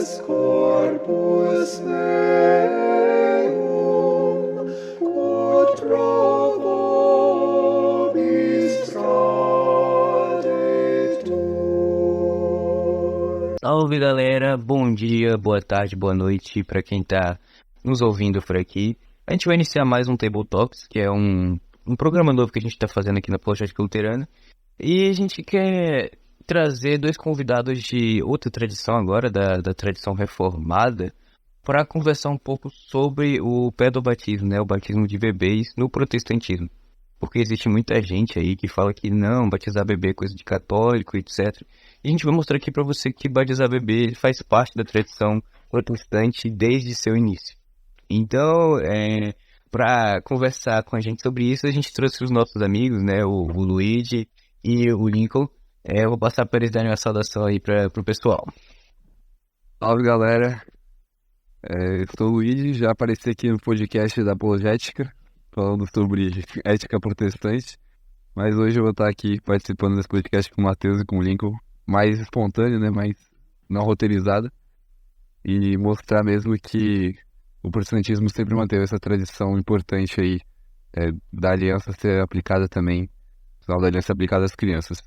habeas corpus meum, quod pro vobis tradetur. Salve galera, bom dia, boa tarde, boa noite pra quem tá nos ouvindo por aqui. A gente vai iniciar mais um Table Talks, que é um programa novo que a gente tá fazendo aqui na Apologética Luterana. E a gente quer trazer dois convidados de outra tradição agora, da tradição reformada, para conversar um pouco sobre o pedobatismo, né, o batismo de bebês no protestantismo. Porque existe muita gente aí que fala que não, batizar bebê é coisa de católico, etc. E a gente vai mostrar aqui para você que batizar bebê faz parte da tradição protestante desde seu início. Então, para conversar com a gente sobre isso, a gente trouxe os nossos amigos, né, o Luigi e o Lincoln. Eu vou passar para eles darem uma saudação aí para o pessoal. Salve galera, eu sou o Luigi, já apareci aqui no podcast da Apologética, falando sobre ética protestante, mas hoje eu vou estar aqui participando desse podcast com o Matheus e com o Lincoln, mais espontâneo, né, mais não roteirizado, e mostrar mesmo que o protestantismo sempre manteve essa tradição importante aí, da aliança ser aplicada também, da aliança aplicada às crianças.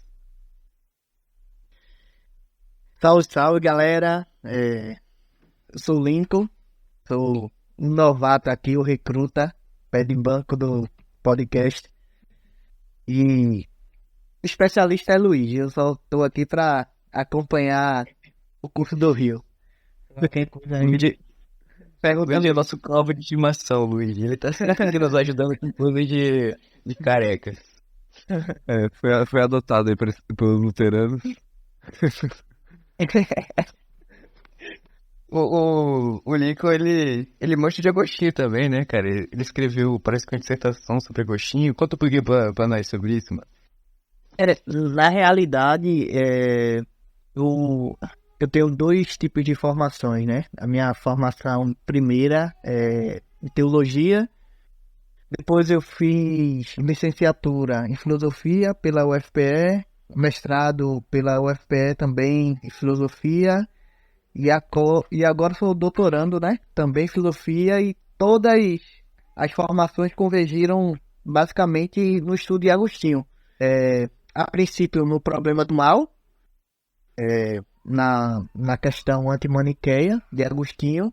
Salve, salve, galera. Eu sou o Lincoln, sou um novato aqui, o recruta, pé de banco do podcast. E o especialista é Luiz, eu só tô aqui para acompanhar o curso do Rio. Perguntando o nosso calvo de estimação, Luigi. Ele tá sempre nos ajudando com coisa de careca. Foi adotado aí pelos luteranos. O Lincoln, ele mostra de Agostinho também, né, cara? Ele escreveu, parece que uma dissertação sobre Agostinho. Conta um pouquinho pra nós sobre isso, mano. Na realidade, eu tenho dois tipos de formações, né? A minha formação primeira é em teologia. Depois eu fiz licenciatura em filosofia pela UFPE, mestrado pela UFPE também em filosofia, e agora sou doutorando, né? Também em filosofia, e todas as formações convergiram basicamente no estudo de Agostinho. A princípio no problema do mal, na questão antimaniqueia de Agostinho,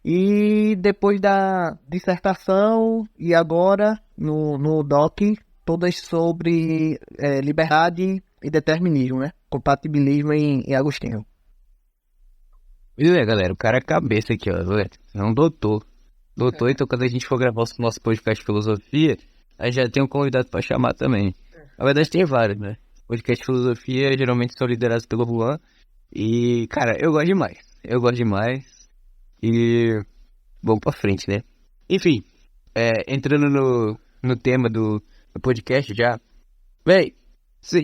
e depois da dissertação e agora no doc, todas sobre liberdade e determinismo, né? Compatibilismo em Agostinho. Pois é, galera, o cara é cabeça aqui, ó. É um doutor. Então quando a gente for gravar o nosso podcast de filosofia, aí já tem um convidado pra chamar também. Na verdade tem vários, né? Podcast de filosofia geralmente são liderados pelo Juan. E, cara, eu gosto demais. E vamos pra frente, né? Enfim, entrando no tema do podcast já. Véi,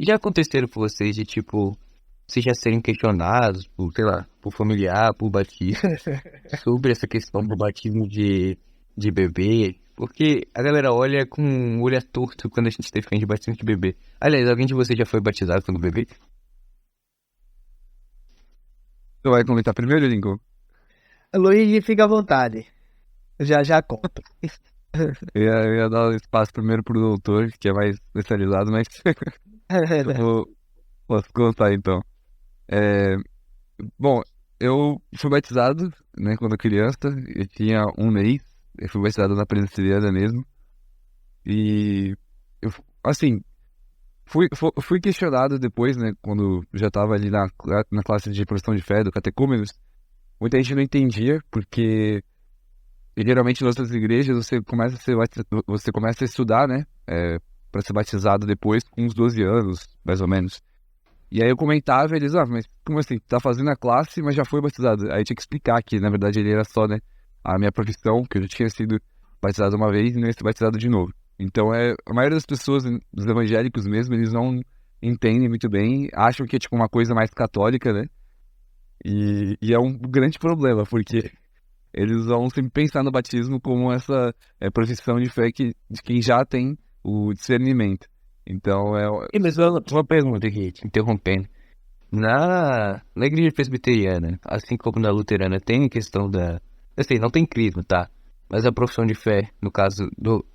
já aconteceram com vocês de, tipo, vocês já serem questionados por, sei lá, por familiar, por batismo, sobre essa questão do batismo de bebê? Porque a galera olha com um olho torto quando a gente defende batismo de bebê. Aliás, alguém de vocês já foi batizado quando bebê? Você vai comentar primeiro, Lincoln? Luiz, fica à vontade. Já conto. Eu ia dar espaço primeiro pro doutor, que é mais especializado, mas posso contar então. Bom, eu fui batizado, né, quando criança, eu tinha um mês, eu fui batizado na presbiteriana mesmo, e eu, assim, fui questionado depois, né, quando já estava ali na classe de profissão de fé, do catecúmenos. Muita gente não entendia, porque geralmente em outras igrejas você começa a estudar, né, para ser batizado depois com uns 12 anos, mais ou menos. E aí eu comentava e eles, mas como assim, tá fazendo a classe, mas já foi batizado? Aí eu tinha que explicar que, na verdade, ele era só, né, a minha profissão, que eu já tinha sido batizado uma vez e não ia ser batizado de novo. Então, a maioria das pessoas, dos evangélicos mesmo, eles não entendem muito bem, acham que é tipo uma coisa mais católica, né? E é um grande problema, porque eles vão sempre pensar no batismo como essa profissão de fé de quem já tem o discernimento. Então, Mas uma pergunta aqui, te interrompendo. Na igreja presbiteriana, assim como na luterana, tem a questão da... Assim, não tem crisma, tá? Mas a profissão de fé, no caso,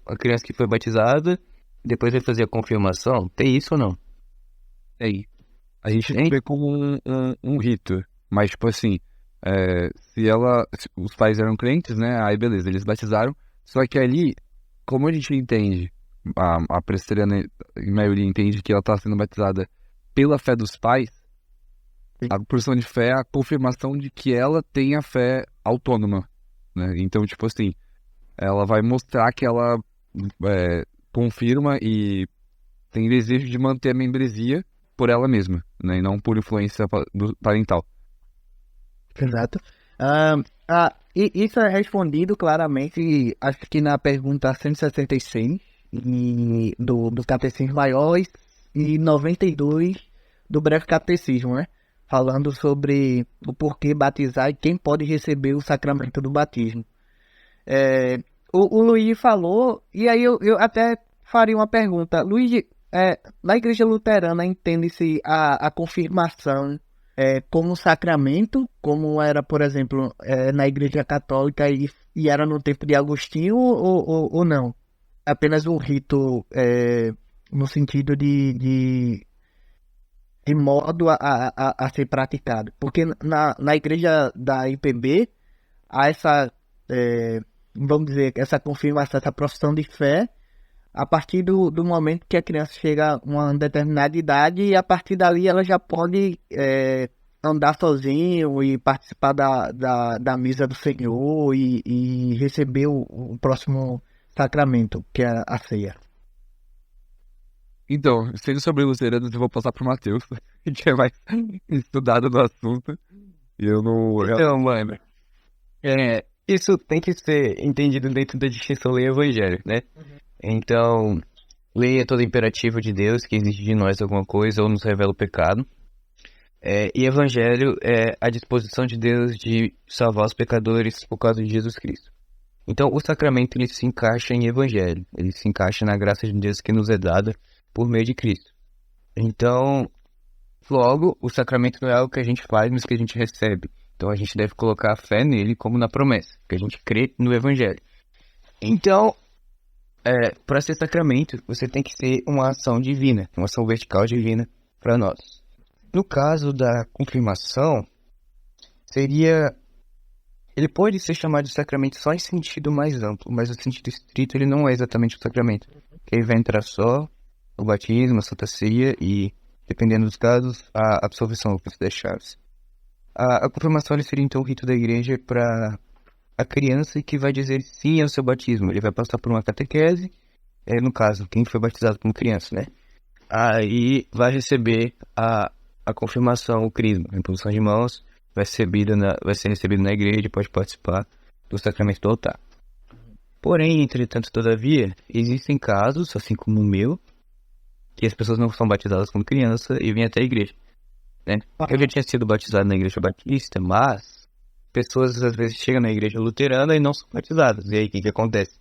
a criança que foi batizada, depois vai fazer a confirmação, tem isso ou não? Tem. A gente Tem? vê como um rito. Mas, tipo assim, se os pais eram crentes, né? Aí beleza, eles batizaram. Só que ali, como a gente entende, a presbiteriana, em maioria, entende que ela está sendo batizada pela fé dos pais, a profissão de fé é a confirmação de que ela tem a fé autônoma, né? Então, tipo assim, ela vai mostrar que ela confirma e tem desejo de manter a membresia por ela mesma, né? E não por influência parental. Exato. E isso é respondido claramente, acho que na pergunta 166 do Catecismo Maior e 92 do Breve Catecismo, né? Falando sobre o porquê batizar e quem pode receber o sacramento do batismo. O Luigi falou, e aí eu até faria uma pergunta. Luigi, na Igreja Luterana entende-se a confirmação como sacramento, como era, por exemplo, na Igreja Católica e era no tempo de Agostinho, ou não? Apenas um rito no sentido de modo a ser praticado. Porque na Igreja da IPB há essa, vamos dizer, essa confirmação, essa profissão de fé a partir do momento que a criança chega a uma determinada idade, e a partir dali ela já pode andar sozinho e participar da misa do Senhor e receber o próximo sacramento, que é a ceia. Então, sendo sobre luteranos, eu vou passar pro Matheus, que é mais estudado no assunto. E eu não... Então, mano, isso tem que ser entendido dentro da distinção lei e evangelho, né? Então, lei é todo imperativo de Deus que exige de nós alguma coisa ou nos revela o pecado. E evangelho é a disposição de Deus de salvar os pecadores por causa de Jesus Cristo. Então, o sacramento ele se encaixa em evangelho, ele se encaixa na graça de Deus que nos é dada por meio de Cristo. Então, logo, o sacramento não é algo que a gente faz, mas que a gente recebe. Então, a gente deve colocar a fé nele como na promessa, que a gente crê no evangelho. Então, para ser sacramento, você tem que ser uma ação divina, uma ação vertical divina para nós. No caso da confirmação, ele pode ser chamado de sacramento só em sentido mais amplo, mas no sentido estrito ele não é exatamente o sacramento. Ele vai entrar só o batismo, a Santa Ceia e, dependendo dos casos, a absolvição das chaves. A confirmação ele seria então o rito da igreja para a criança que vai dizer sim ao seu batismo. Ele vai passar por uma catequese, no caso, quem foi batizado como criança, né? Aí vai receber a confirmação, o crisma, a imposição de mãos, vai ser recebido na igreja e pode participar do sacramento do altar. Porém, entretanto, todavia, existem casos, assim como o meu, que as pessoas não são batizadas como criança e vêm até a igreja, né? Eu já tinha sido batizado na igreja batista, mas pessoas às vezes chegam na igreja luterana e não são batizadas. E aí, o que acontece?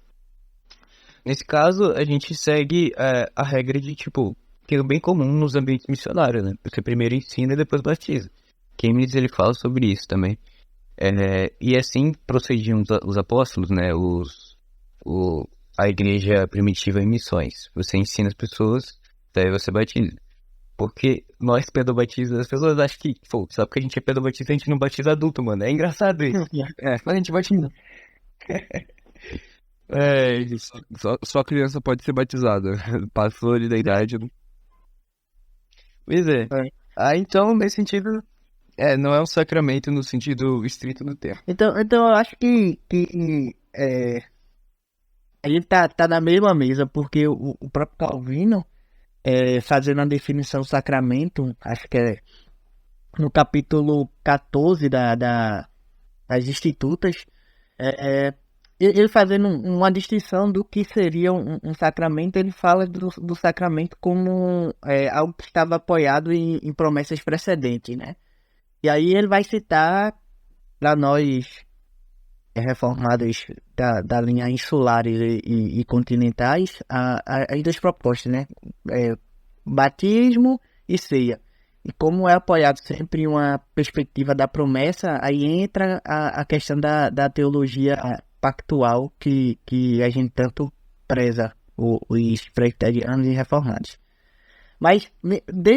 Nesse caso, a gente segue a regra de, tipo, que é bem comum nos ambientes missionários, né? Você primeiro ensina e depois batiza. Keynes, ele fala sobre isso também. E assim procediam os apóstolos, né? A igreja primitiva em missões. Você ensina as pessoas, daí você batiza. Porque nós pedobatistas, as pessoas acham que, sabe que a gente é pedobatista, a gente não batiza adulto, mano. É engraçado isso. Mas a gente batiza. Só criança pode ser batizada. Passou ali da idade. Pois é. Então, nesse sentido, não é um sacramento no sentido estrito do termo. Então eu acho que a gente tá na mesma mesa, porque o próprio Calvino, fazendo a definição do sacramento, acho que é no capítulo 14 das Institutas, ele fazendo uma distinção do que seria um sacramento. Ele fala do sacramento como algo que estava apoiado em promessas precedentes, né? E aí ele vai citar para nós reformados da linha insulares e continentais as duas propostas, né? Batismo e ceia. E como é apoiado sempre em uma perspectiva da promessa, aí entra a questão da teologia pactual que a gente tanto preza, os presbiterianos e reformados. Mas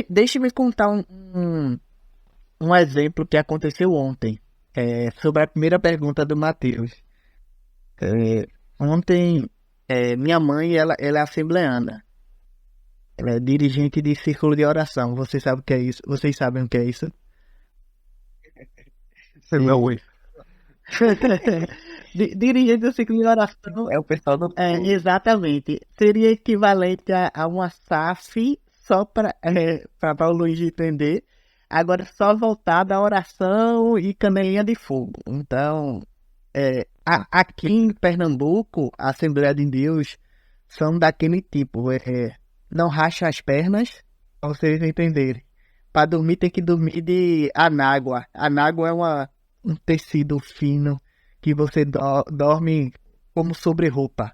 deixe-me contar um exemplo que aconteceu ontem, sobre a primeira pergunta do Matheus. Ontem, minha mãe, ela é assembleana. Ela é dirigente de círculo de oração. Vocês sabem o que é isso? Vocês sabem o que é isso? Não, oi. Dirigente do círculo de oração. É o pessoal do. Exatamente. Seria equivalente a uma SAF, só para o Luiz entender. Agora só voltada à oração e canelinha de fogo. Então, aqui em Pernambuco, a Assembleia de Deus são daquele tipo. Não racha as pernas, para vocês entenderem. Para dormir tem que dormir de anágua. Anágua é um tecido fino que você dorme como sobre roupa.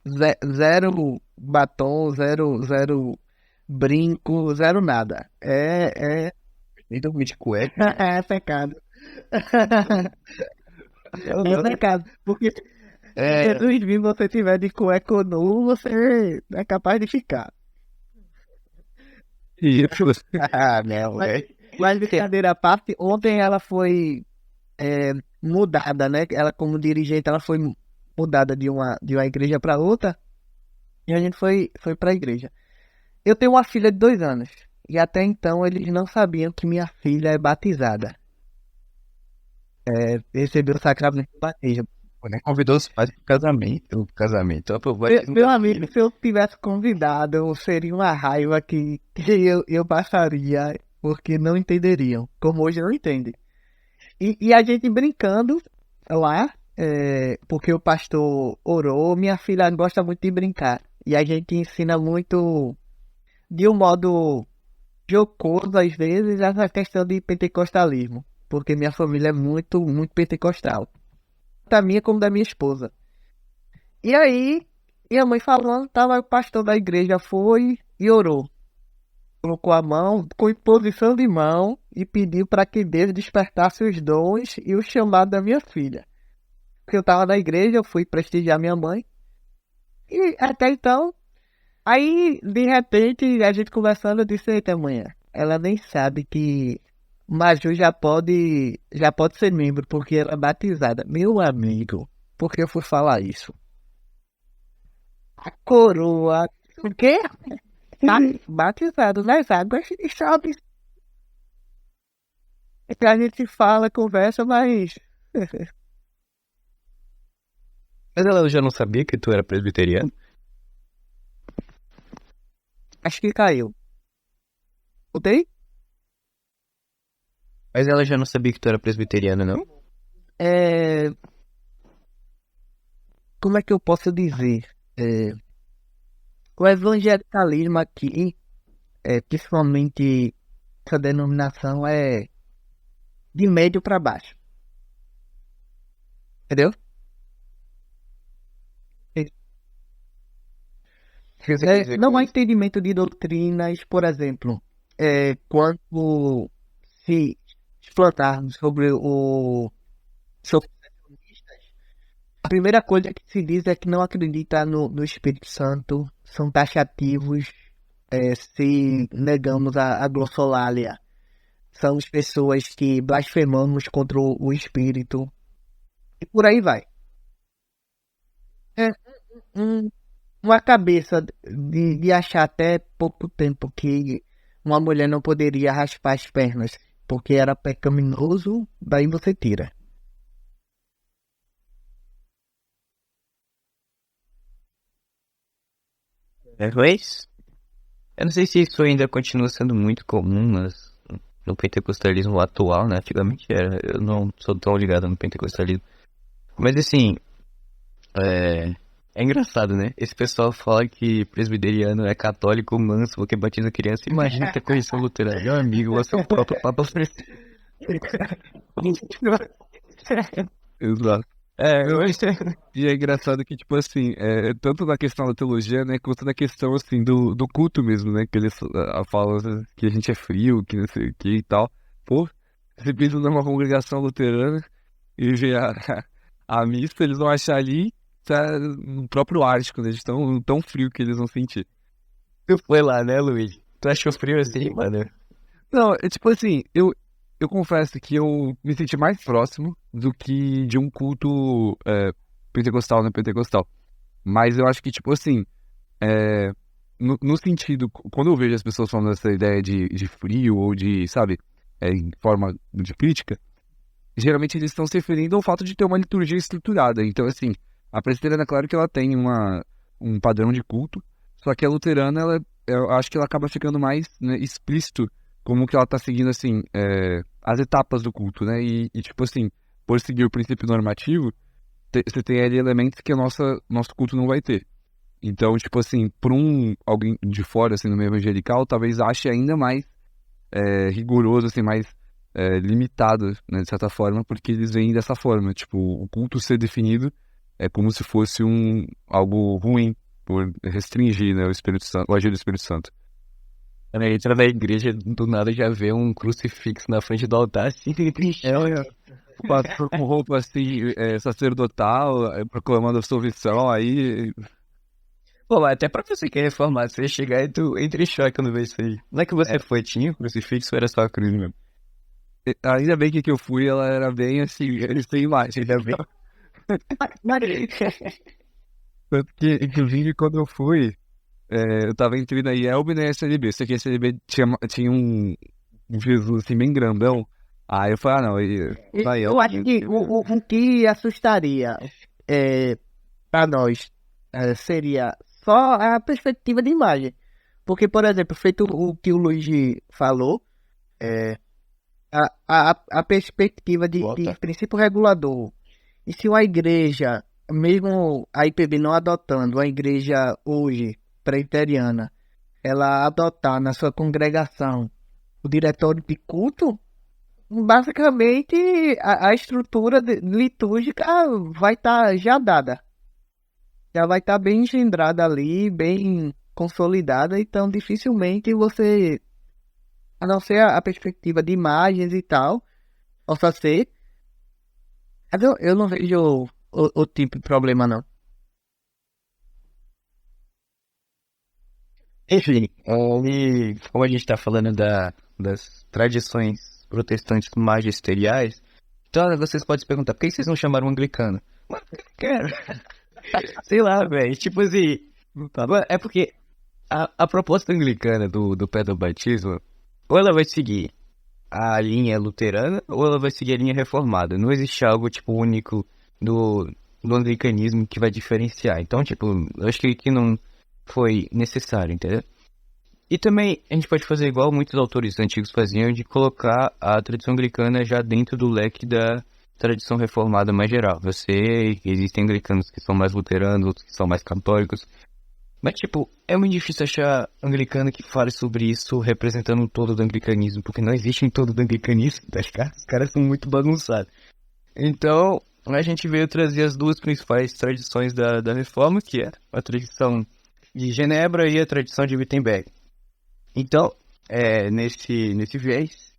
Zero batom, zero brinco, zero nada. Nem dormir de cueca. É pecado. É pecado. Porque se Jesus vir você tiver de cueca ou nu, você é capaz de ficar. Isso. Não, Mas brincadeira à parte, ontem ela foi mudada, né? Ela como dirigente, ela foi mudada de uma igreja para outra. E a gente foi para a igreja. Eu tenho uma filha de 2 anos. E até então eles não sabiam que minha filha é batizada. Recebeu o sacramento do batismo. Né? Convidou os pais pro casamento. Meu amigo, se eu tivesse convidado, seria uma raiva que eu passaria, porque não entenderiam, como hoje não entendem. E a gente brincando lá, porque o pastor orou, minha filha gosta muito de brincar. E a gente ensina muito, de um modo jocoso às vezes, essa questão de pentecostalismo. Porque minha família é muito, muito pentecostal. Da minha como da minha esposa. E aí, minha mãe falando, o pastor da igreja foi e orou. Colocou a mão, com imposição de mão, e pediu para que Deus despertasse os dons e o chamado da minha filha. Porque eu estava na igreja, eu fui prestigiar minha mãe. E até então, aí de repente, a gente conversando, eu disse, eita manhã, ela nem sabe que Maju já pode ser membro, porque ela é batizada. Meu amigo, por que eu fui falar isso? A coroa, o quê? Tá batizado nas águas e sobe. É que a gente fala, conversa, mas Mas ela já não sabia que tu era presbiteriano? acho que caiu. Voltei? Mas ela já não sabia que tu era presbiteriano, não? Como é que eu posso dizer? O evangelicalismo aqui, principalmente essa denominação, é de médio para baixo. Entendeu? Não há entendimento de doutrinas, por exemplo, quando se explotarmos sobre a primeira coisa que se diz é que não acredita no Espírito Santo, são taxativos, se negamos a glossolalia. São as pessoas que blasfemamos contra o Espírito. E por aí vai. Uma cabeça de achar até pouco tempo que uma mulher não poderia raspar as pernas porque era pecaminoso, daí você tira. Pois? Eu não sei se isso ainda continua sendo muito comum no pentecostalismo atual, né? Antigamente era. Eu não sou tão ligado no pentecostalismo. Mas assim, é engraçado, né? Esse pessoal fala que presbiteriano é católico manso porque batiza criança. Imagina ter correção luterana. Meu amigo, você é o próprio Papa Francisco. Exato. E é engraçado que, tipo assim, tanto na questão da teologia, né, quanto na questão, assim, do culto mesmo, né, que eles falam que a gente é frio, que não sei o que e tal. Pô, você pensa numa congregação luterana e vê a missa, eles vão achar ali, tá, no próprio Ártico, né, de tão frio que eles vão sentir. Tu foi lá, né, Luiz? Tu achou frio assim, mano? Não, é tipo assim, eu confesso que eu me senti mais próximo do que de um culto pentecostal, né, pentecostal. Mas eu acho que, tipo assim, é, no sentido, quando eu vejo as pessoas falando essa ideia de frio ou de, sabe, em forma de crítica, geralmente eles estão se referindo ao fato de ter uma liturgia estruturada. Então, assim, a presbiteriana, claro que ela tem um padrão de culto, só que a luterana, eu acho que ela acaba ficando mais, né, explícito como que ela tá seguindo, assim, as etapas do culto, né? E, tipo assim, por seguir o princípio normativo, você tem ali elementos que nosso culto não vai ter. Então, tipo assim, por alguém de fora, assim, no meio evangelical, talvez ache ainda mais rigoroso, assim, mais limitado, né, de certa forma, porque eles veem dessa forma. Tipo, o culto ser definido é como se fosse algo ruim, por restringir, né, o Espírito Santo, o agir do Espírito Santo. Ela entra na igreja, do nada já vê um crucifixo na frente do altar, assim, O pastor com roupa, assim, sacerdotal, proclamando a absolvição, aí... Pô, mas até pra você que é reformado, você chegar e tu entra em choque quando vê isso aí. Não é que você foi, tinha o crucifixo ou era só a cruz mesmo? Ainda bem que eu fui, ela era bem, assim, eles têm imagem, Ainda bem. Tanto que, inclusive, quando eu fui, eu tava entre na IELB e na SLB. Só que a SLB tinha um Jesus assim bem grandão. Aí eu falei, não, na Eu acho que o que assustaria para nós seria só a perspectiva de imagem. Porque, por exemplo, feito o que o Luigi falou, a perspectiva de princípio regulador. E se uma igreja, mesmo a IPB não adotando, a igreja hoje presbiteriana, ela adotar na sua congregação o diretório de culto, basicamente a estrutura litúrgica vai estar já dada. Já vai estar bem engendrada ali, bem consolidada, então dificilmente você, a não ser a perspectiva de imagens e tal, possa ser. Mas eu não vejo o tipo de problema, não. Enfim, como a gente tá falando das tradições protestantes magisteriais, então vocês podem se perguntar, por que vocês não chamaram anglicano? Mano, eu quero. Sei lá, velho, tipo assim, é porque a proposta anglicana do pé do batismo, ou ela vai seguir a linha luterana, ou ela vai seguir a linha reformada. Não existe algo, tipo, único do anglicanismo que vai diferenciar. Então, tipo, eu acho que aqui não foi necessário, entendeu? E também a gente pode fazer igual muitos autores antigos faziam, de colocar a tradição anglicana já dentro do leque da tradição reformada mais geral. Eu sei que existem anglicanos que são mais luteranos, outros que são mais católicos. Mas, tipo, é muito difícil achar anglicano que fale sobre isso representando o todo do anglicanismo, porque não existe um todo do anglicanismo, tá ligado? Os caras são muito bagunçados. Então, a gente veio trazer as duas principais tradições da reforma, que é a tradição de Genebra e a tradição de Wittenberg. Então, nesse viés,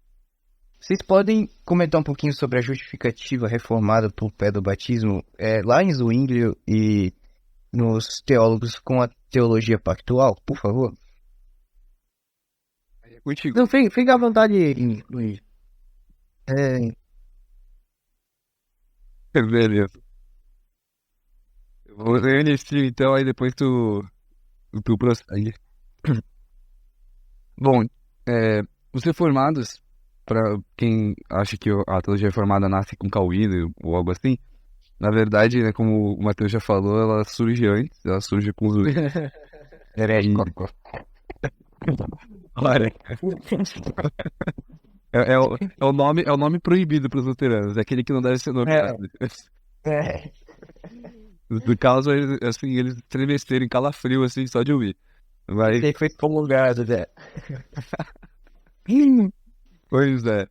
vocês podem comentar um pouquinho sobre a justificativa reformada por pé do batismo lá em Zwinglio e nos teólogos com a teologia pactual, por favor? É contigo. Não, fica à vontade, Luiz. Beleza. Eu inicio então, aí depois tu prossegue. Bom, os reformados, para quem acha que a teologia reformada nasce com Calvino ou algo assim, na verdade, né, como o Matheus já falou, ela surge antes, ela surge com os Herético. Olha, é o nome proibido para os luteranos, é aquele que não deve ser nomeado. No caso, assim, eles estremecerem calafrio, assim, só de ouvir. Mas, Ele foi promulgado, né? pois é.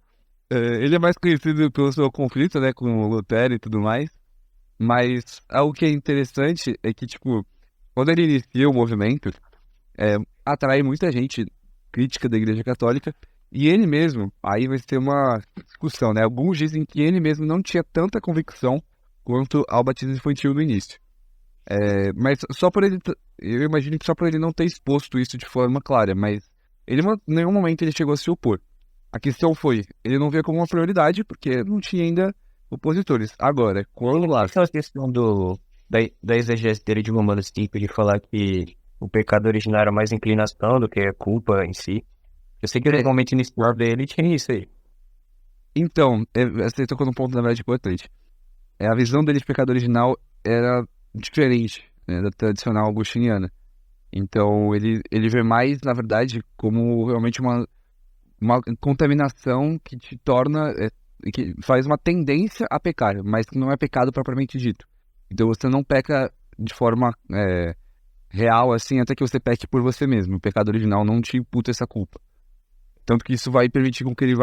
Ele é mais conhecido pelo seu conflito, né, com o Lutero e tudo mais. Mas algo que é interessante é que, tipo, quando ele inicia o movimento, atrai muita gente crítica da Igreja Católica, e ele mesmo, aí vai ter uma discussão, né? Alguns dizem que ele mesmo não tinha tanta convicção quanto ao batismo infantil no início. Mas só por ele, eu imagino que só por ele não ter exposto isso de forma clara, mas ele em nenhum momento ele chegou a se opor. A questão foi, ele não via como uma prioridade, porque não tinha ainda opositores. Agora, quando lá... Essa questão da exegese dele de uma maneira simples, de falar que o pecado original era mais inclinação do que a culpa em si. Eu sei que no momento inicial dele tinha isso aí. Então, você tocou num ponto, na verdade, importante. A visão dele de pecado original era diferente, né, da tradicional agostiniana. Então, ele vê mais, na verdade, como realmente uma contaminação que te torna, que faz uma tendência a pecar, mas que não é pecado propriamente dito. Então, você não peca de forma real, assim, até que você peque por você mesmo. O pecado original não te imputa essa culpa. Tanto que isso vai permitir com que ele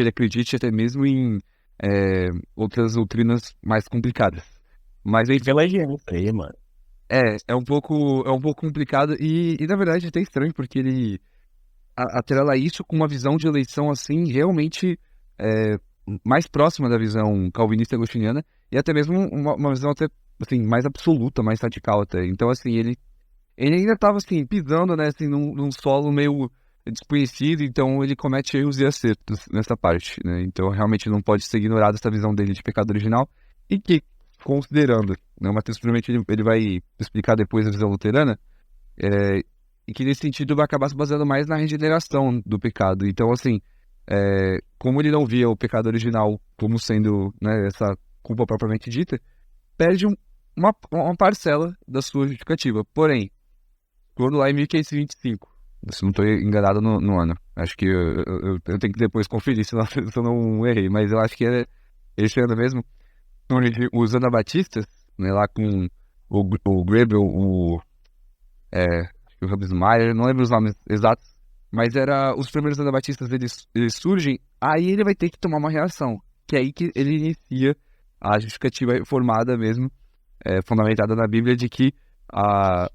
acredite até mesmo em outras doutrinas mais complicadas. Mas aí, Pela gente aí, mano. é um pouco complicado e na verdade é até estranho, porque ele atrela isso com uma visão de eleição assim, realmente mais próxima da visão calvinista agostiniana, e até mesmo uma visão até assim, mais absoluta, mais radical até. Então assim, ele ainda estava assim, pisando, né, assim, num solo meio desconhecido, então ele comete erros e acertos nessa parte, né? Então realmente não pode ser ignorada essa visão dele de pecado original, e que, considerando, né, o Mateus provavelmente ele vai explicar depois a visão luterana, e que nesse sentido vai acabar se baseando mais na regeneração do pecado. Então assim, como ele não via o pecado original como sendo, né, essa culpa propriamente dita, perde uma parcela da sua justificativa. Porém, quando lá em 1525, se não estou enganado no ano, acho que eu tenho que depois conferir se eu não errei, mas eu acho que era esse ano mesmo, onde os anabatistas, né, lá com o Grebel, o Rabismaier, não lembro os nomes exatos, mas os primeiros anabatistas, eles surgem, aí ele vai ter que tomar uma reação, que é aí que ele inicia a justificativa reformada mesmo, fundamentada na Bíblia, de que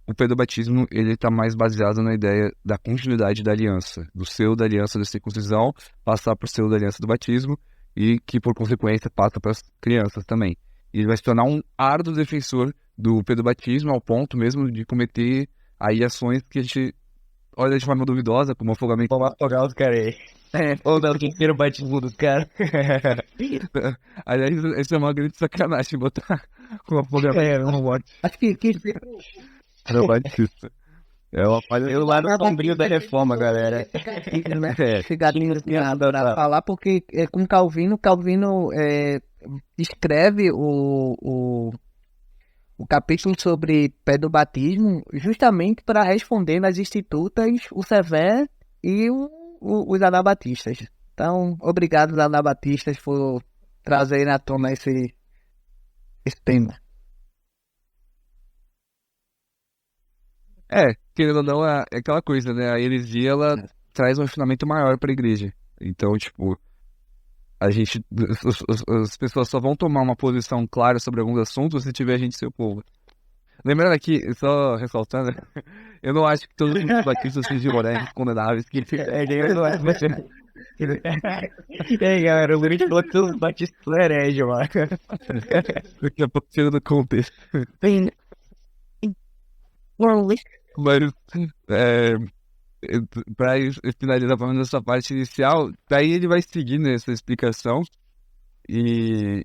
o pedobatismo ele está mais baseado na ideia da continuidade da aliança, do selo da aliança da circuncisão passar para o selo da aliança do batismo, e que por consequência passa para as crianças também. E ele vai se tornar um árduo defensor do pedobatismo, ao ponto mesmo de cometer aí ações que a gente olha de forma duvidosa, como afogamento. Vamos afogar os caras aí. Ou não, quem queira o batismo dos caras. Aliás, isso é uma grande sacanagem, botar com afogamento. Não pode. Acho que Era batista. É uma falha. Eu lá no sombrio da reforma, galera. esse gatinho pra falar, porque com Calvino escreve o capítulo sobre pedobatismo justamente para responder nas institutas o Severo e os anabatistas. Então, obrigado aos anabatistas por trazer à tona esse tema. Querendo ou não, é aquela coisa, né? A heresia, ela traz um refinamento maior para a igreja. Então, tipo, as pessoas só vão tomar uma posição clara sobre alguns assuntos se tiver gente seu povo. Lembrando aqui, só ressaltando, eu não acho que todos os batistas sejam morais condenáveis. E aí, galera, o Luiz falou que todos os batistas são hereges, mano. Daqui a pouco tira do contexto. Mas, para finalizar pelo menos essa parte inicial, daí ele vai seguir nessa explicação e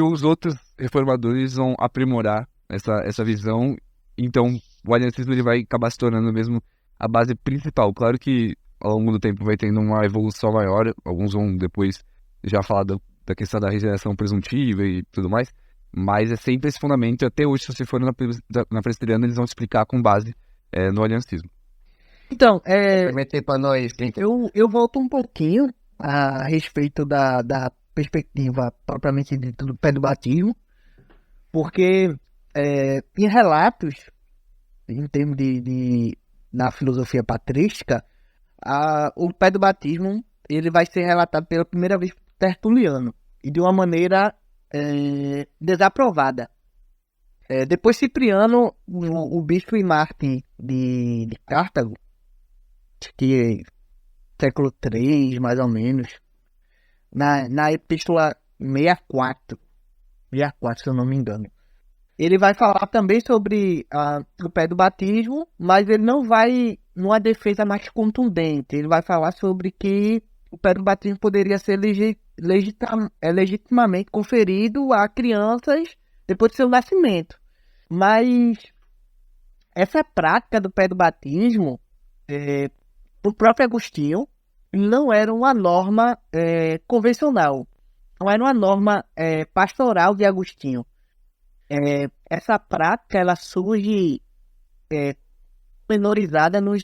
os outros reformadores vão aprimorar essa visão. Então o aliancismo ele vai acabar se tornando mesmo a base principal. Claro que ao longo do tempo vai tendo uma evolução maior, alguns vão depois já falar da questão da regeneração presuntiva e tudo mais, mas é sempre esse fundamento. Até hoje, se você for na presbiteriana, eles vão explicar com base no aliancismo. Então, Meter pra nós. eu volto um pouquinho a respeito da perspectiva propriamente dita do pedobatismo, porque em relatos, em termos na filosofia patrística, o pedobatismo ele vai ser relatado pela primeira vez por Tertuliano, e de uma maneira desaprovada. Depois Cipriano, o bispo e mártir de Cartago, acho que século III, mais ou menos, na epístola 64, se eu não me engano, ele vai falar também sobre o pé do batismo, mas ele não vai numa defesa mais contundente. Ele vai falar sobre que o pé do batismo poderia ser legitimamente conferido a crianças depois do seu nascimento. Mas essa prática do pé do batismo, o próprio Agostinho, não era uma norma convencional, não era uma norma pastoral de Agostinho. Essa prática ela surge menorizada nos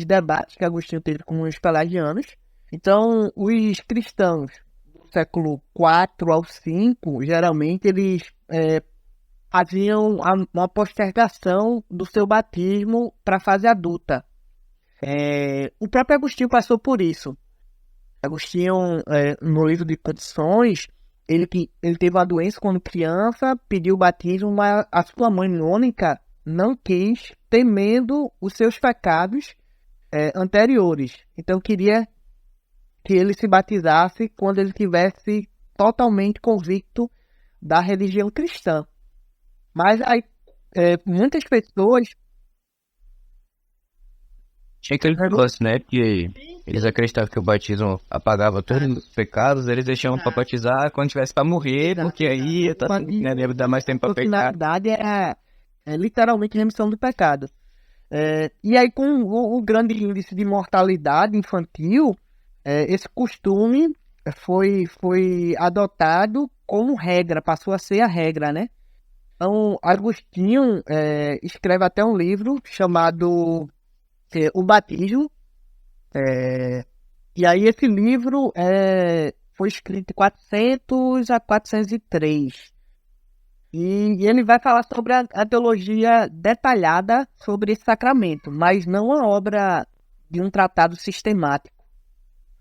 debates que Agostinho teve com os pelagianos. Então, os cristãos do século IV ao V, geralmente, eles faziam uma postergação do seu batismo para a fase adulta. O próprio Agostinho passou por isso. Agostinho, no livro de Confissões, ele teve uma doença quando criança, pediu o batismo, mas a sua mãe Mônica não quis, temendo os seus pecados anteriores. Então queria que ele se batizasse quando ele estivesse totalmente convicto da religião cristã. Mas aí muitas pessoas... Tinha aquele negócio, né? Que eles acreditavam que o batismo apagava todos os pecados, eles deixavam pra batizar quando tivesse pra morrer, porque aí ia dar mais tempo pra A pecar. finalidade é literalmente remissão do pecado. E aí, com o grande índice de mortalidade infantil, esse costume foi adotado como regra, passou a ser a regra, né? Então, Agostinho escreve até um livro chamado O Batismo. E aí esse livro foi escrito em 400 a 403. E ele vai falar sobre a teologia detalhada sobre esse sacramento, mas não a obra de um tratado sistemático,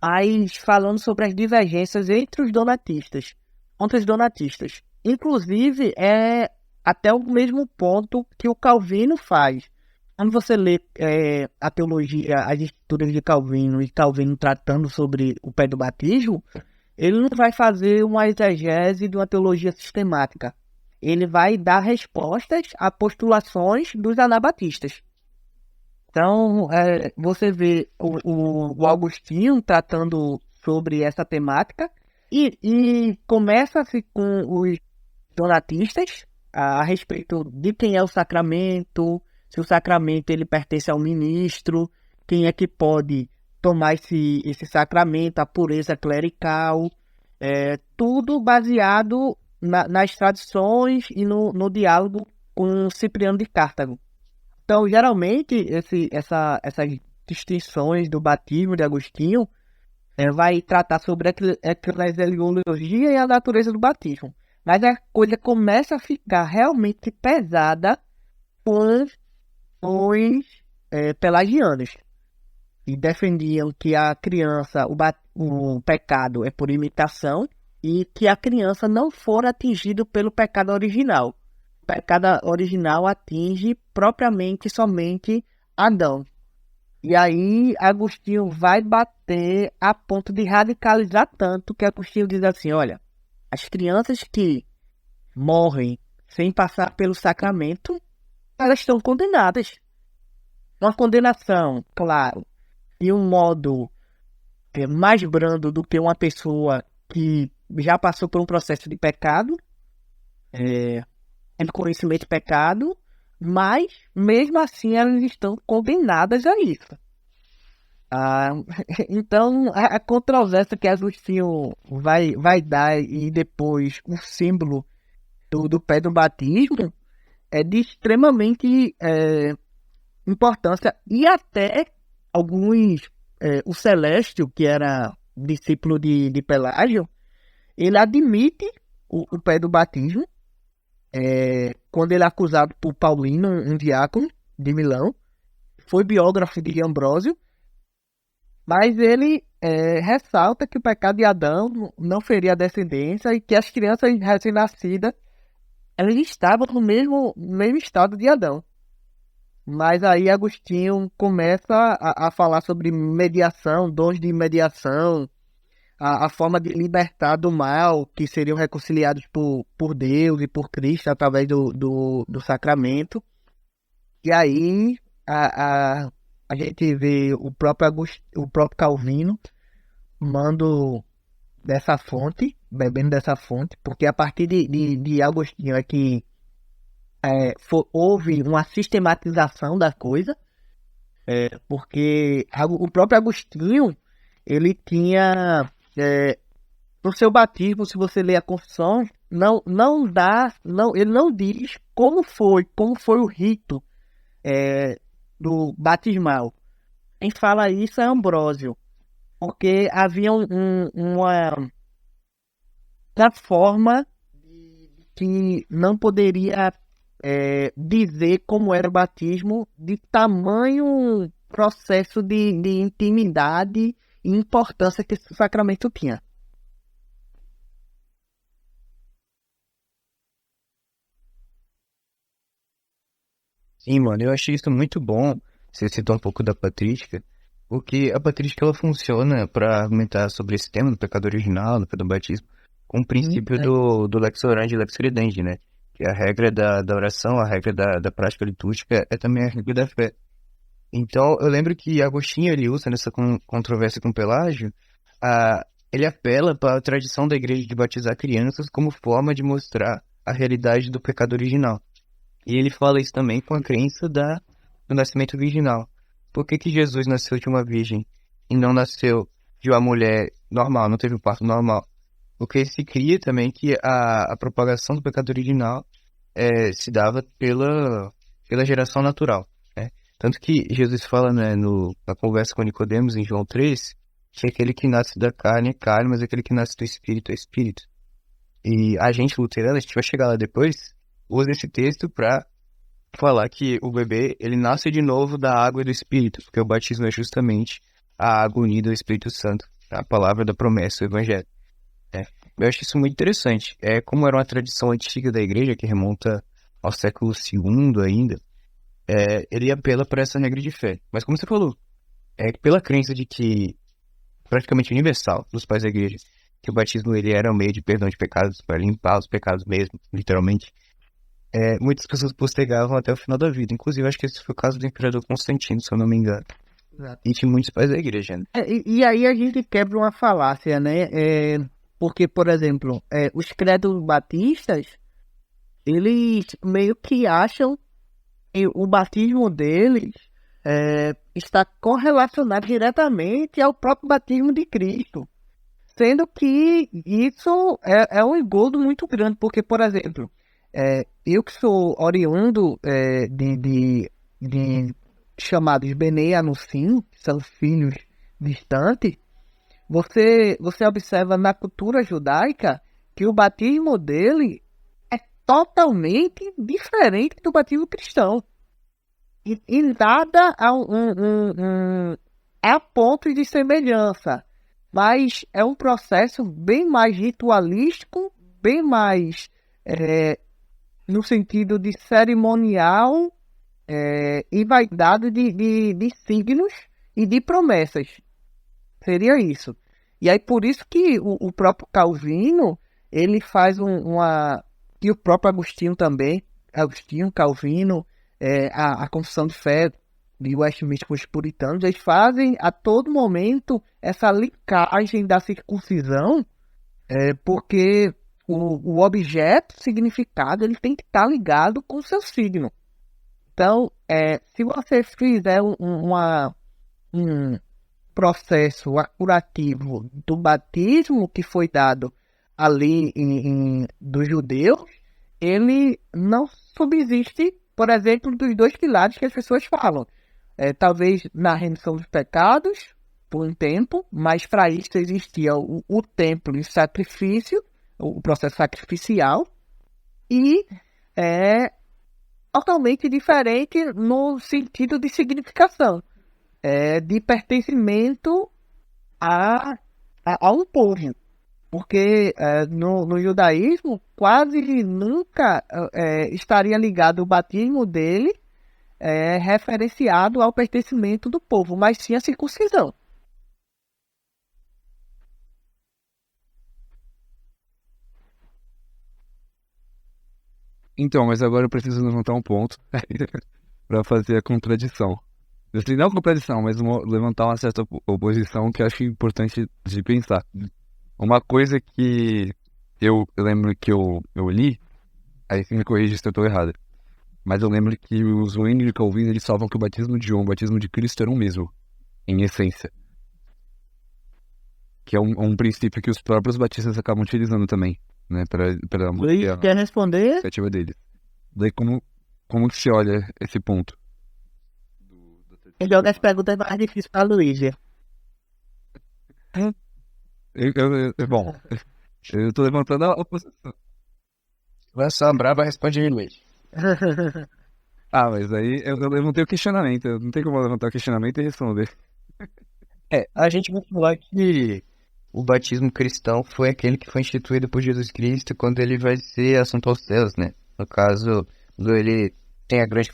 mas falando sobre as divergências entre os donatistas, contra os donatistas. Inclusive, é até o mesmo ponto que o Calvino faz. Quando você lê a teologia, as escrituras de Calvino e Calvino tratando sobre o pé do batismo, ele não vai fazer uma exegese de uma teologia sistemática. Ele vai dar respostas a postulações dos anabatistas. Então, você vê o Agostinho tratando sobre essa temática e começa-se com os donatistas a respeito de quem é o sacramento, se o sacramento ele pertence ao ministro, quem é que pode tomar esse sacramento, a pureza clerical, tudo baseado nas tradições e no diálogo com Cipriano de Cartago. Então, geralmente, essas distinções do batismo de Agostinho vai tratar sobre a eclesiologia e a natureza do batismo. Mas a coisa começa a ficar realmente pesada com os pelagianos, que defendiam que a criança, o pecado é por imitação e que a criança não for atingida pelo pecado original. O pecado original atinge propriamente somente Adão. E aí Agostinho vai bater a ponto de radicalizar tanto que Agostinho diz assim, olha, as crianças que morrem sem passar pelo sacramento, elas estão condenadas. Uma condenação, claro, de um modo mais brando do que uma pessoa que já passou por um processo de pecado, de conhecimento de pecado, mas mesmo assim elas estão condenadas a isso. Então a controvérsia que Agostinho vai dar e depois o símbolo do pé do batismo é de extremamente importância, e até alguns, o Celestio, que era discípulo de Pelágio, ele admite o pé do batismo quando ele é acusado por Paulino, um diácono de Milão, foi biógrafo de Ambrósio, Mas ele ressalta que o pecado de Adão não feria a descendência e que as crianças recém-nascidas elas estavam no mesmo estado de Adão. Mas aí Agostinho começa a falar sobre mediação, dons de mediação, a forma de libertar do mal, que seriam reconciliados por Deus e por Cristo através do sacramento. E aí a gente vê o próprio Calvino mando dessa fonte, bebendo dessa fonte, porque a partir de Agostinho é que houve uma sistematização da coisa, porque o próprio Agostinho, ele tinha, no seu batismo, se você ler a confissão, ele não diz como foi o rito do batismal. Quem fala isso é Ambrósio, porque havia uma forma que não poderia dizer como era o batismo, de tamanho processo de intimidade e importância que esse sacramento tinha. Sim, mano, eu achei isso muito bom. Você citou um pouco da patrística, porque a patrística ela funciona para argumentar sobre esse tema do pecado original, do pecado do batismo, com o princípio do lex orandi e lex credendi, né? Que é a regra da oração, a regra da prática litúrgica é também a regra da fé. Então, eu lembro que Agostinho, ele usa nessa controvérsia com Pelágio, ele apela para a tradição da igreja de batizar crianças como forma de mostrar a realidade do pecado original. E ele fala isso também com a crença do nascimento virginal. Por que que Jesus nasceu de uma virgem e não nasceu de uma mulher normal, não teve um parto normal? Porque se cria também que a propagação do pecado original se dava pela geração natural, né? Tanto que Jesus fala, né, na conversa com Nicodemos, em João 3, que aquele que nasce da carne é carne, mas aquele que nasce do espírito é espírito. E a gente luterana, a gente vai chegar lá depois, usa esse texto para falar que o bebê, ele nasce de novo da água e do Espírito, porque o batismo é justamente a água unida ao Espírito Santo, a palavra da promessa, o Evangelho. Eu acho isso muito interessante. Como era uma tradição antiga da igreja, que remonta ao século II ainda, ele apela para essa regra de fé. Mas como você falou, pela crença de que, praticamente universal, dos pais da igreja, que o batismo ele era um meio de perdão de pecados, para limpar os pecados mesmo, literalmente, muitas pessoas postergavam até o final da vida. Inclusive, acho que esse foi o caso do imperador Constantino, se eu não me engano. Exato. E tinha muitos pais da igreja, né? E aí a gente quebra uma falácia, né? Porque, por exemplo, os credos batistas, eles meio que acham que o batismo deles está correlacionado diretamente ao próprio batismo de Cristo. Sendo que isso é um engodo muito grande, porque, por exemplo, eu que sou oriundo de chamados Bene Anussim, que são filhos distantes, você observa na cultura judaica que o batismo dele é totalmente diferente do batismo cristão. E nada a ponto de semelhança, mas é um processo bem mais ritualístico, bem mais no sentido de cerimonial e vai dado de signos e de promessas. Seria isso. E aí por isso que o próprio Calvino, ele faz e o próprio Agostinho também, Calvino, a Confissão de Fé de Westminster com os puritanos, eles fazem a todo momento essa linkagem da circuncisão, porque o objeto, significado, ele tem que estar ligado com o seu signo. Então, se você fizer um processo curativo do batismo que foi dado ali dos judeus, ele não subsiste, por exemplo, dos dois pilares que as pessoas falam. Talvez na remissão dos pecados, por um tempo, mas para isso existia o templo e o sacrifício, o processo sacrificial, e totalmente diferente no sentido de significação, de pertencimento a um povo. Porque no judaísmo quase nunca estaria ligado o batismo dele referenciado ao pertencimento do povo, mas sim a circuncisão. Então, mas agora eu preciso levantar um ponto para fazer a contradição. Assim, não contradição, mas levantar uma certa oposição que eu acho importante de pensar. Uma coisa que eu lembro que eu li, aí você me corrige se eu estou errado, mas eu lembro que os Zwingli e Calvino, eles salvam que o batismo de João e o batismo de Cristo eram o mesmo, em essência. Que é um princípio que os próprios batistas acabam utilizando também, né, para manter a Quer responder? iniciativa deles. Daí como que se olha esse ponto? Ele joga as perguntas mais difíceis para a Luísa. Bom, eu tô levantando a oposição. Lança a braba, responde aí, Luiz. Ah, mas aí eu levantei o questionamento. Não tem como eu levantar o questionamento e responder. A gente vai falar que o batismo cristão foi aquele que foi instituído por Jesus Cristo quando ele vai ser assunto aos céus, né? No caso, quando ele tem a grande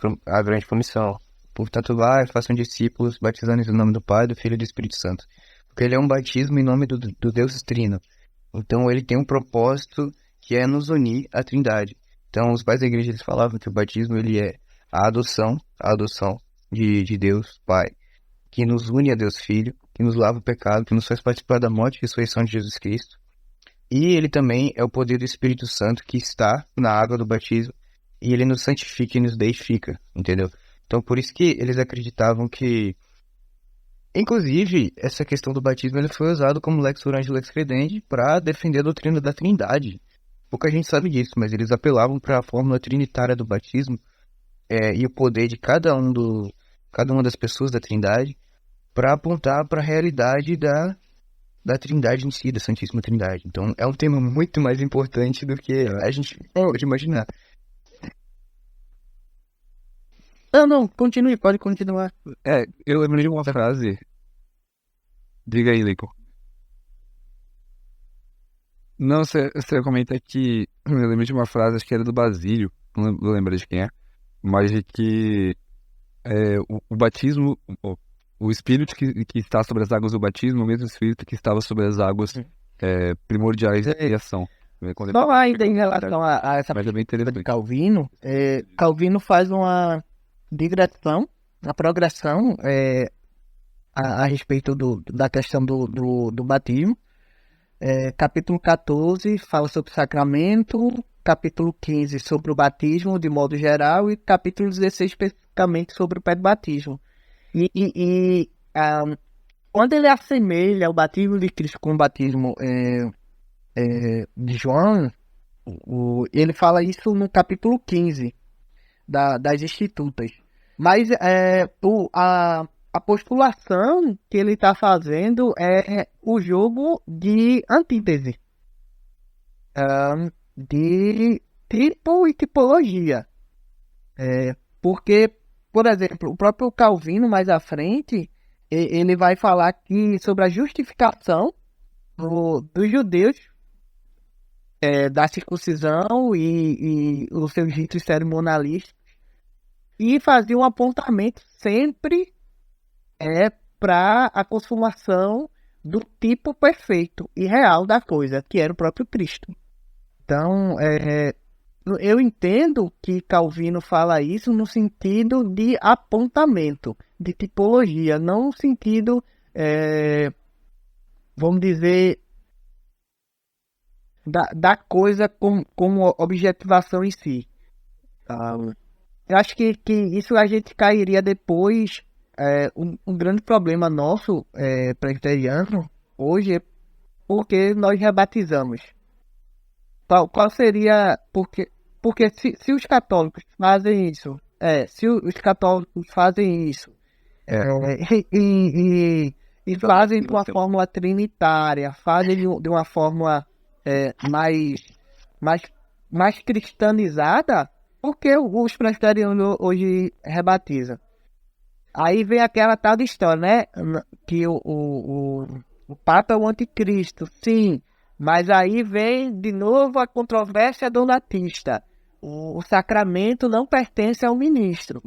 comissão. Portanto, vai, façam discípulos, batizando em nome do Pai, do Filho e do Espírito Santo. Porque ele é um batismo em nome do Deus Trino. Então, ele tem um propósito que é nos unir à Trindade. Então, os pais da igreja, eles falavam que o batismo, ele é a adoção de Deus Pai, que nos une a Deus Filho, que nos lava o pecado, que nos faz participar da morte e ressurreição de Jesus Cristo. E ele também é o poder do Espírito Santo que está na água do batismo, e ele nos santifica e nos deifica, entendeu? Então, por isso que eles acreditavam que, inclusive, essa questão do batismo ele foi usado como lex orandi, lex credendi para defender a doutrina da Trindade. Pouca gente sabe disso, mas eles apelavam para a fórmula trinitária do batismo e o poder de cada uma das pessoas da Trindade para apontar para a realidade da Trindade em si, da Santíssima Trindade. Então, é um tema muito mais importante do que a gente pode imaginar. Não, continue, pode continuar. Eu lembrei de uma frase. Diga aí, Leico. Não, você comenta que eu lembrei de uma frase, acho que era do Basílio, não lembro de quem é, mas de que o batismo, o Espírito que está sobre as águas do batismo, é o mesmo Espírito que estava sobre as águas primordiais da criação. Quando ele Só fala ainda em relação a essa mas é bem de interessante. Calvino, Calvino faz uma digressão, uma progressão a respeito da questão do batismo. Capítulo 14 fala sobre o sacramento, capítulo 15 sobre o batismo de modo geral e capítulo 16 especificamente sobre o pé de batismo. Quando ele assemelha o batismo de Cristo com o batismo de João, ele fala isso no capítulo 15 das Institutas. Mas a postulação que ele está fazendo é o jogo de antítese, de tipo e tipologia. Porque, por exemplo, o próprio Calvino, mais à frente, ele vai falar sobre a justificação dos judeus da circuncisão e os seus ritos cerimonialistas, e fazia um apontamento sempre para a consumação do tipo perfeito e real da coisa, que era o próprio Cristo. Então, eu entendo que Calvino fala isso no sentido de apontamento, de tipologia, não no sentido, vamos dizer, da coisa como objetivação em si. Eu acho que isso a gente cairia depois. Um grande problema nosso, presbiteriano, hoje é porque nós rebatizamos. Qual seria... Porque se os católicos fazem isso, e fazem de uma fórmula trinitária, fazem de uma fórmula mais cristianizada, por que os presbiterianos hoje rebatizam? Aí vem aquela tal de história, né? Que O Papa é o anticristo, sim. Mas aí vem de novo a controvérsia donatista. O sacramento não pertence ao ministro.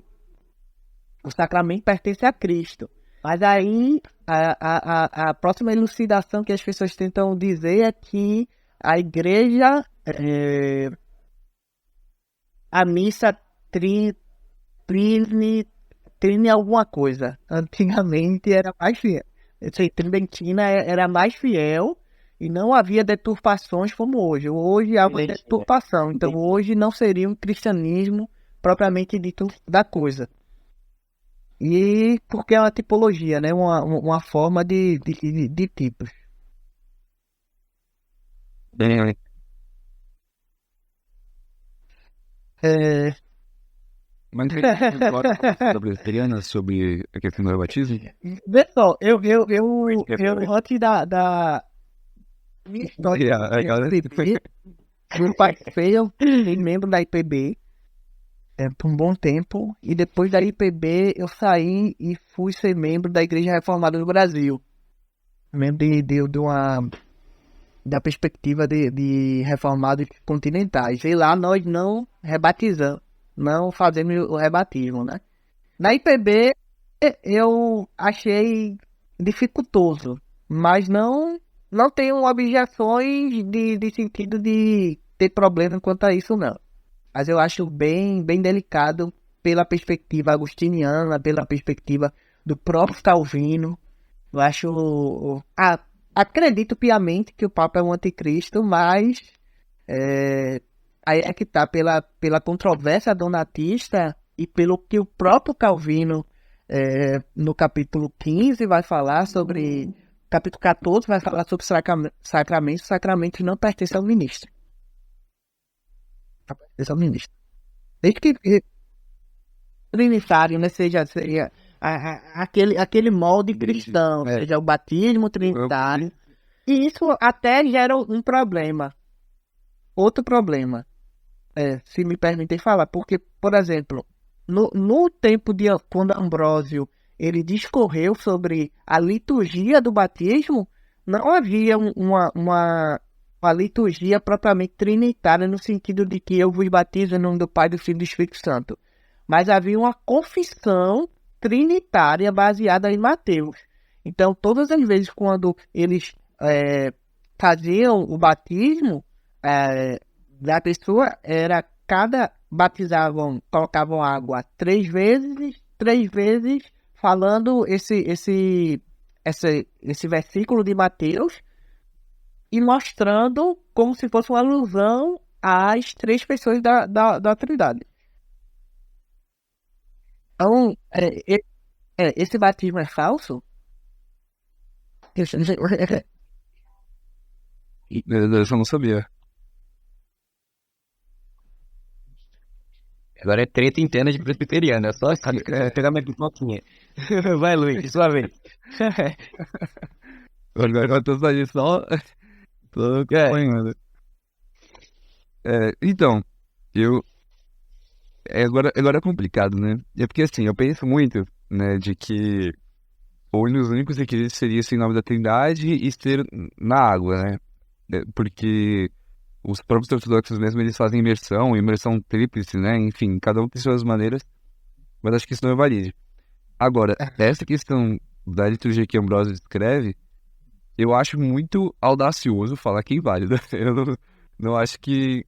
O sacramento pertence a Cristo. Mas aí a próxima elucidação que as pessoas tentam dizer é que a igreja, a missa trine alguma coisa. Antigamente era mais fiel. Tridentina era mais fiel e não havia deturpações como hoje. Hoje há uma deturpação. Então hoje não seria um cristianismo propriamente dito da coisa. E porque é uma tipologia, né? Uma forma de tipos. É, Mas tem agora da presbiteriana sobre a questão do batismo? vê só, eu antes da minha história de IPB, eu participei, eu fui membro da IPB por um bom tempo, e depois da IPB eu saí e fui ser membro da Igreja Reformada do Brasil. Membro da perspectiva de reformados continentais. E lá nós não rebatizamos, não fazemos o rebatismo, né? Na IPB eu achei dificultoso, mas não tenho objeções de sentido de ter problema quanto a isso, não. Mas eu acho bem delicado pela perspectiva agostiniana, pela perspectiva do próprio Calvino. Eu acho... acredito piamente que o Papa é um anticristo, mas aí é que tá, pela controvérsia donatista e pelo que o próprio Calvino no capítulo 15 vai falar sobre... Capítulo 14 vai falar sobre sacramentos. Sacramentos não pertencem ao ministro. Pertence ao ministro. Desde que trinitário, né, seja aquele molde cristão, seja o batismo trinitário. E isso até gera um problema. Outro problema, se me permitem falar, porque, por exemplo, no tempo de quando Ambrósio ele discorreu sobre a liturgia do batismo, não havia uma liturgia propriamente trinitária, no sentido de que eu vos batizo em nome do Pai, do Filho e do Espírito Santo. Mas havia uma confissão trinitária baseada em Mateus. Então, todas as vezes quando eles faziam o batismo da pessoa, colocavam água 3 vezes, falando esse versículo de Mateus e mostrando como se fosse uma alusão às 3 pessoas da Trindade. Então, esse batismo é falso? Eu só não sabia. Agora é treta interna de presbiteriano, é só pegar minha pipoquinha. Vai, Luiz, sua vez. Agora eu tô saindo só. Tô acompanhando. Então, agora é complicado, né? É porque assim, eu penso muito, né, de que os únicos requisitos seria ser em nome da Trindade e ser na água, né? Porque os próprios ortodoxos mesmo, eles fazem imersão tríplice, né? Enfim, cada um tem suas maneiras, mas acho que isso não é valide. Agora, essa questão da liturgia que Ambrósio escreve, eu acho muito audacioso falar que é inválido. Eu não acho que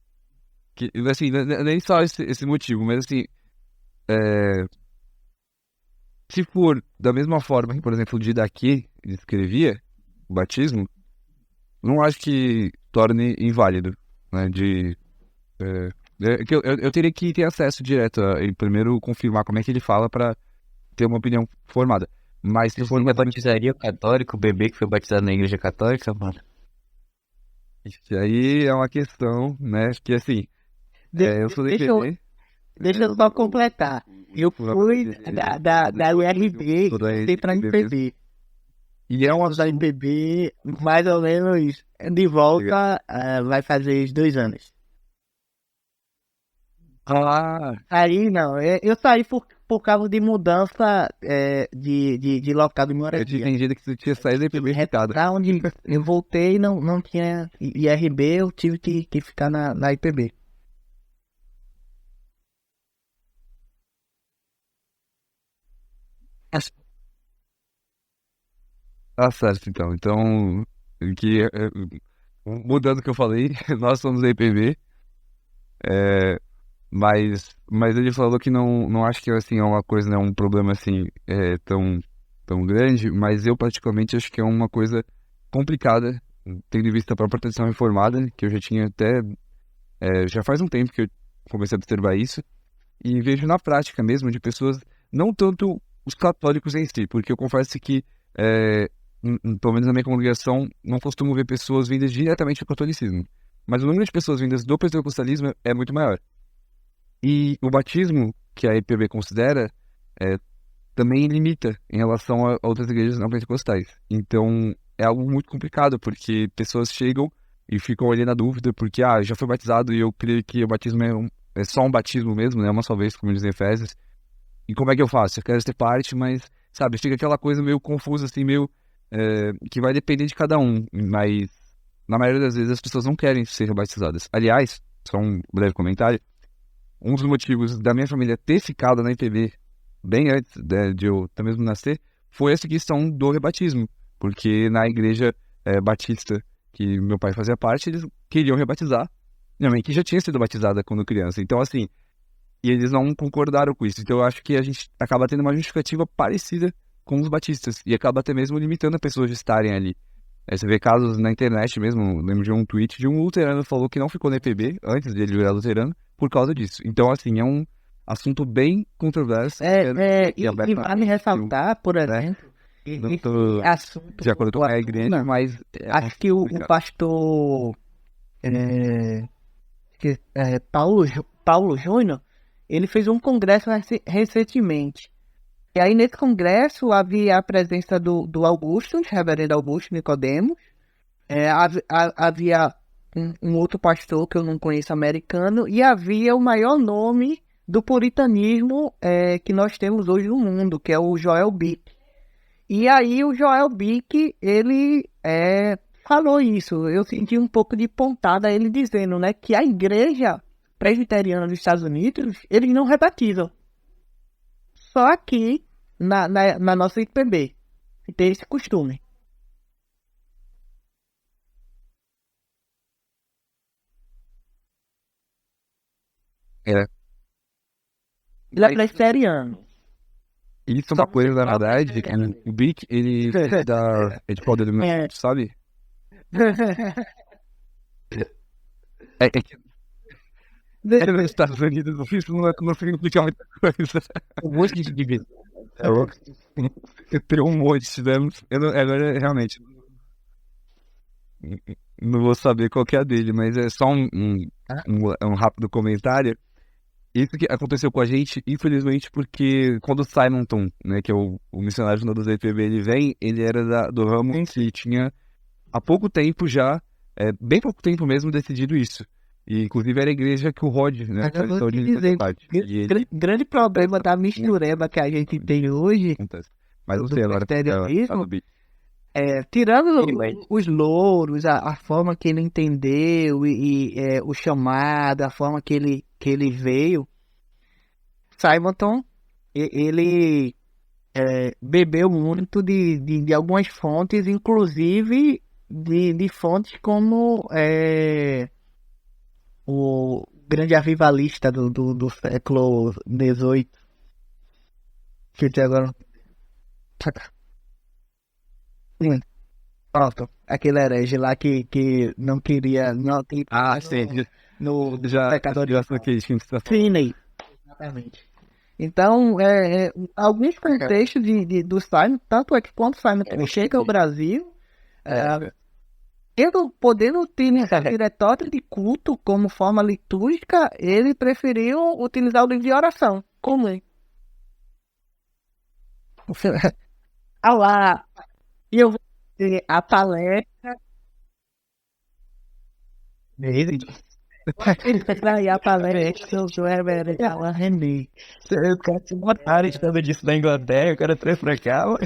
assim, nem só esse motivo, mas assim, se for da mesma forma que, por exemplo, o Didaquê escrevia o batismo, não acho que torne inválido, né? Eu teria que ter acesso direto e primeiro confirmar como é que ele fala para ter uma opinião formada. Mas se for Você batizaria o católico, o bebê que foi batizado na igreja católica, mano? isso aí é uma questão, né? Que assim, eu sou DPD. Deixa eu só completar. Eu fui da URB e pra MPB. E é uma Da MPB, mais ou menos, de volta, vai fazer 2 anos. Aí não, eu saí por causa de mudança de local de Eu tinha moradia. entendido que tu tinha saído da IPB ficado. Pra onde eu voltei, não tinha IRB, eu tive que ficar na IPB. Tá certo, então. Então, que, mudando o que eu falei, nós somos da IPB, mas ele falou que não acho que assim, é uma coisa, né, um problema assim tão grande, mas eu particularmente acho que é uma coisa complicada, tendo em vista a própria tradição reformada, que eu já tinha até, já faz um tempo que eu comecei a observar isso, e vejo na prática mesmo de pessoas, não tanto os católicos em si, porque eu confesso que, pelo menos na minha congregação, não costumo ver pessoas vindas diretamente do catolicismo, mas o número de pessoas vindas do pentecostalismo é muito maior. E o batismo que a IPB considera também limita em relação a outras igrejas não pentecostais. Então é algo muito complicado, porque pessoas chegam e ficam ali na dúvida, porque já foi batizado e eu creio que o batismo é só um batismo mesmo, né? Uma só vez, como diz em Efésios. E como é que eu faço? Eu quero ser parte, mas, sabe, fica aquela coisa meio confusa, assim, meio que vai depender de cada um. Mas na maioria das vezes as pessoas não querem ser batizadas. Aliás, só um breve comentário. Um dos motivos da minha família ter ficado na IPB bem antes de eu até mesmo nascer foi essa questão do rebatismo. Porque na igreja batista que meu pai fazia parte, eles queriam rebatizar minha mãe, que já tinha sido batizada quando criança. Então, assim, e eles não concordaram com isso. Então, eu acho que a gente acaba tendo uma justificativa parecida com os batistas. E acaba até mesmo limitando as pessoas de estarem ali. Você vê casos na internet mesmo, lembro de um tweet de um luterano que falou que não ficou na EPB antes dele virar luterano por causa disso. Então, assim, é um assunto bem controverso. E vale ressaltar, por exemplo, esse assunto. De acordo com a igreja, mas acho que o pastor Paulo Júnior, ele fez um congresso recentemente. E aí nesse congresso havia a presença do Augusto, reverendo Augusto Nicodemos, havia um outro pastor que eu não conheço americano, e havia o maior nome do puritanismo que nós temos hoje no mundo, que é o Joel Bick. E aí o Joel Bick, ele falou isso, eu senti um pouco de pontada ele dizendo, né, que a igreja presbiteriana dos Estados Unidos, eles não rebatizam. Só aqui, na nossa IPB, que tem esse costume. É. Ele é presbiteriano. Isso é uma coisa, na verdade, o Bic, ele é de qual denominação, sabe? É que nos Estados Unidos isso não significa muita coisa. Um monte de divisão. Eu tenho um monte, né? Agora, realmente, não vou saber qual que é a dele, mas é só um rápido comentário. Isso que aconteceu com a gente, infelizmente, porque quando o Simonton, né, que é o missionário fundador da IPB, ele vem, ele era do ramo que tinha há pouco tempo já, bem pouco tempo mesmo, decidido isso. E, inclusive, era a igreja que o Rod, né, eu vou te dizer, grande problema da mistureba que a gente tem hoje, mas não do sei agora. presbiterianismo, tirando os louros, a forma que ele entendeu e o chamado, a forma que ele veio, Simonton, ele bebeu muito de algumas fontes, inclusive de fontes como o grande avivalista do século XVIII, que tem agora. Pronto, aquele herege lá que não queria. Não, Sim. já Pecador de Finney. Exatamente. Então, alguns contextos do Simon, tanto é que quando o Simon chega ao Brasil, ele podendo utilizar diretório de culto como forma litúrgica, ele preferiu utilizar o livro de oração comum. Lá, e eu vou ter a palestra. Pra ir a palestra, eu sou reverendo Alan René. Os caras se botaram estando disso da Inglaterra, o cara trouxe pra cá, mano.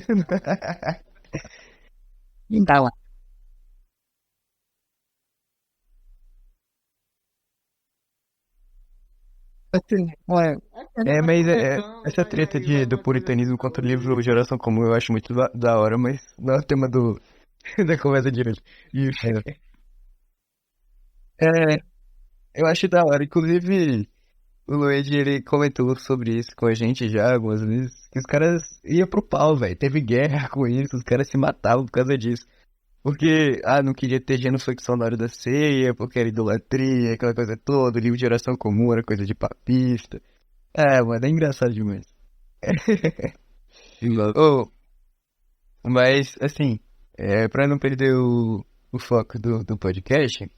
Tá lá. Assim, olha, Mas essa treta do puritanismo contra o livro Geração Comum eu acho muito da hora, mas não é o tema da conversa de hoje. E, é, eu acho da hora. Inclusive, o Luigi, ele comentou sobre isso com a gente já algumas vezes, que os caras iam pro pau, velho. Teve guerra com isso, os caras se matavam por causa disso. Porque, não queria ter genuflexão na hora da ceia, porque era idolatria, aquela coisa toda, o livro de oração comum era coisa de papista. Mano, é engraçado demais. Ô, mas, assim, pra não perder o foco do podcast,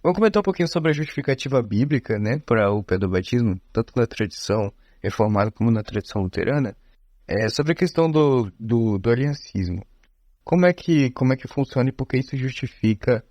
vamos comentar um pouquinho sobre a justificativa bíblica, né, para o pedobatismo, tanto na tradição reformada como na tradição luterana, sobre a questão do aliancismo. Como é que funciona e por que isso justifica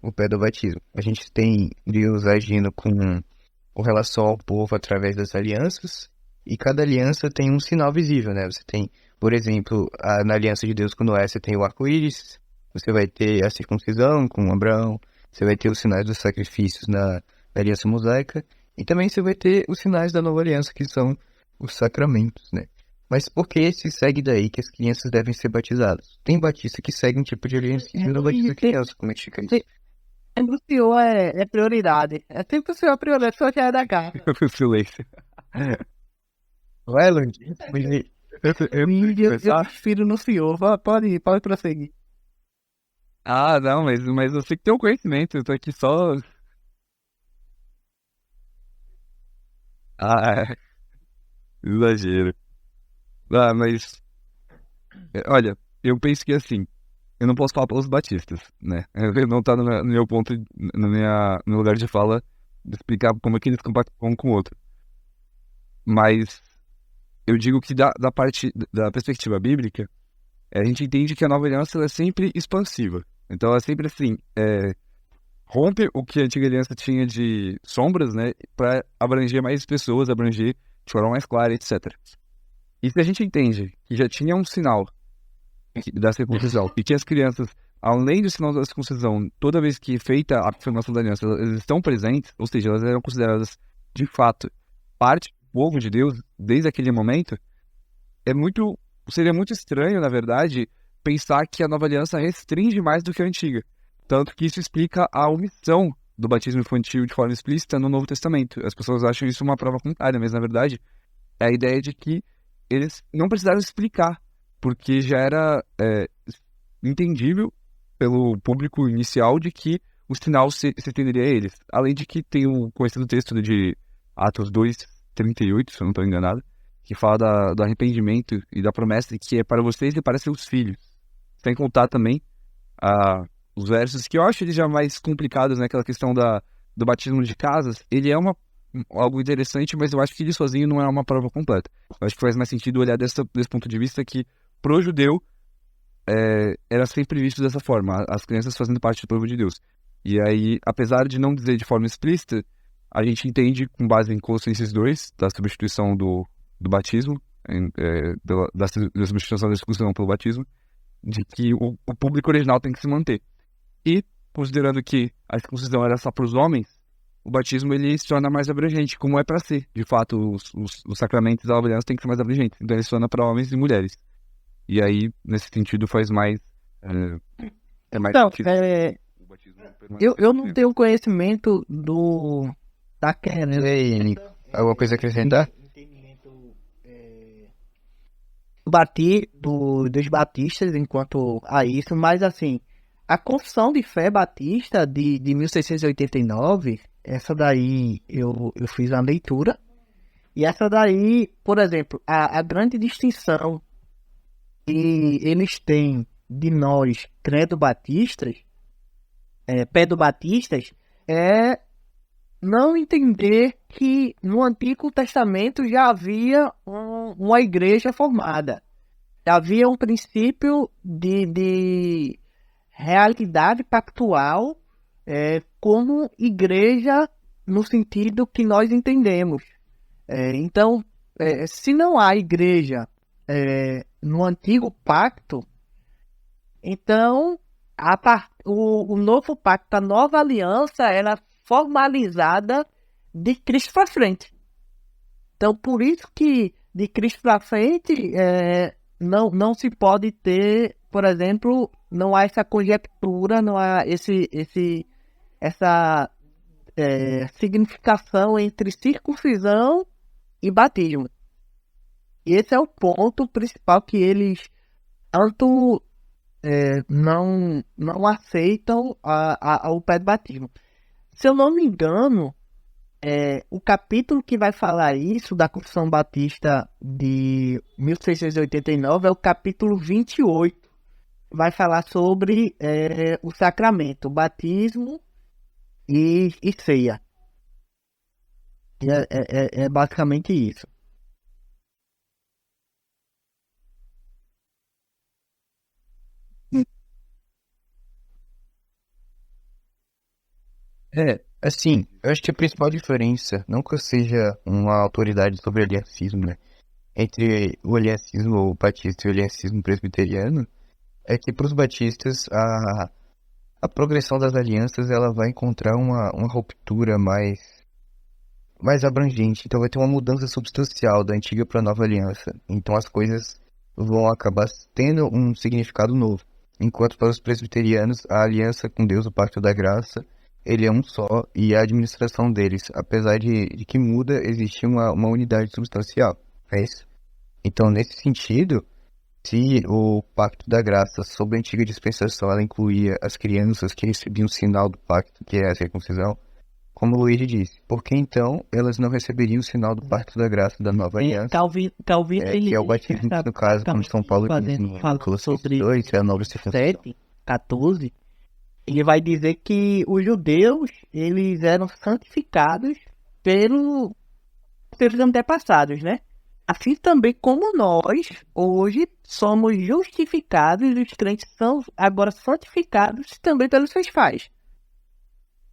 o pedobatismo? A gente tem Deus agindo com relação ao povo através das alianças, e cada aliança tem um sinal visível, né? Você tem, por exemplo, na aliança de Deus com Noé, você tem o arco-íris, você vai ter a circuncisão com Abraão, você vai ter os sinais dos sacrifícios na aliança mosaica, e também você vai ter os sinais da nova aliança, que são os sacramentos, né? Mas por que se segue daí que as crianças devem ser batizadas? Tem batista que segue um tipo de aliança e não batiza criança. Como é que fica isso? o senhor é prioridade. É sempre o senhor a prioridade, o senhor já é da casa. O silêncio. Vai, Lund. Eu prefiro no senhor. Pode prosseguir. Não, mas você que tem o conhecimento, eu tô aqui só. Exagero. Mas, olha, eu penso que assim, eu não posso falar pelos batistas, né? Não tá no meu ponto, no meu lugar de fala, de explicar como é que eles compactuam um com o outro. Mas eu digo que da perspectiva bíblica, a gente entende que a nova aliança ela é sempre expansiva. Então é sempre assim, rompe o que a antiga aliança tinha de sombras, né? Para abranger mais pessoas, abranger de forma mais clara, etc. E se a gente entende que já tinha um sinal da circuncisão e que as crianças, além do sinal da circuncisão, toda vez que é feita a afirmação da aliança, elas estão presentes, ou seja, elas eram consideradas de fato parte do povo de Deus desde aquele momento, seria muito estranho, na verdade, pensar que a nova aliança restringe mais do que a antiga. Tanto que isso explica a omissão do batismo infantil de forma explícita no Novo Testamento. As pessoas acham isso uma prova contrária, mas na verdade é a ideia de que eles não precisaram explicar, porque já era entendível pelo público inicial de que o sinal se estenderia a eles. Além de que tem o conhecido texto de Atos 2:38, se eu não estou enganado, que fala do arrependimento e da promessa de que é para vocês e para seus filhos. Sem contar também os versos que eu acho eles já mais complicados, né? Aquela questão do batismo de casas, ele é algo interessante, mas eu acho que ele sozinho não é uma prova completa. Eu acho que faz mais sentido olhar desse ponto de vista que, pro judeu, era sempre visto dessa forma, as crianças fazendo parte do povo de Deus. E aí, apesar de não dizer de forma explícita, a gente entende, com base em Colossenses 2, da substituição do batismo, da substituição da circuncisão pelo batismo, de que o público original tem que se manter. E, considerando que a circuncisão era só para os homens, o batismo ele se torna mais abrangente, como é para ser. De fato, os sacramentos da nova aliança têm que ser mais abrangentes. Então, ele se torna para homens e mulheres. E aí, nesse sentido, faz mais... mais Então, sentido. O batismo eu não tenho conhecimento da querendo. E aí, Nico? Alguma coisa a acrescentar? Dos batistas enquanto a isso, mas assim, a Confissão de Fé Batista de 1689, essa daí eu fiz a leitura, e essa daí, por exemplo, a grande distinção que eles têm de nós, credo-batistas, pedo-batistas, é não entender que no Antigo Testamento já havia uma igreja formada. Já havia um princípio de realidade pactual como igreja no sentido que nós entendemos. Então, se não há igreja no antigo pacto, então o novo pacto, a nova aliança, ela é formalizada de Cristo para frente. Então, por isso que de Cristo para frente não se pode ter, por exemplo, não há essa conjectura, não há essa significação entre circuncisão e batismo. Esse é o ponto principal que eles tanto não aceitam o pé de batismo. Se eu não me engano, o capítulo que vai falar isso da Confissão Batista de 1689 é o capítulo 28. Vai falar sobre o sacramento, batismo e ceia. E é basicamente isso. Assim, eu acho que a principal diferença, não que eu seja uma autoridade sobre aliancismo, né, entre o aliancismo batista e o aliancismo presbiteriano, é que para os batistas a progressão das alianças ela vai encontrar uma ruptura mais abrangente, então vai ter uma mudança substancial da antiga para a nova aliança. Então as coisas vão acabar tendo um significado novo. Enquanto para os presbiterianos, a aliança com Deus, o pacto da graça, ele é um só e a administração deles, apesar de que muda, existe uma unidade substancial. É isso? Então, nesse sentido, se o pacto da graça, sob a antiga dispensação, ela incluía as crianças que recebiam o sinal do pacto, que é a circuncisão, como o Luigi disse, por que então elas não receberiam o sinal do pacto da graça da nova aliança, Calvin que é o batismo, no caso, como São Paulo diz em Colossenses 2, é a nova circuncisão. 7:14, ele vai dizer que os judeus, eles eram santificados pelos antepassados, né? Assim também como nós, hoje, somos justificados, os crentes são agora santificados também pelos seus pais.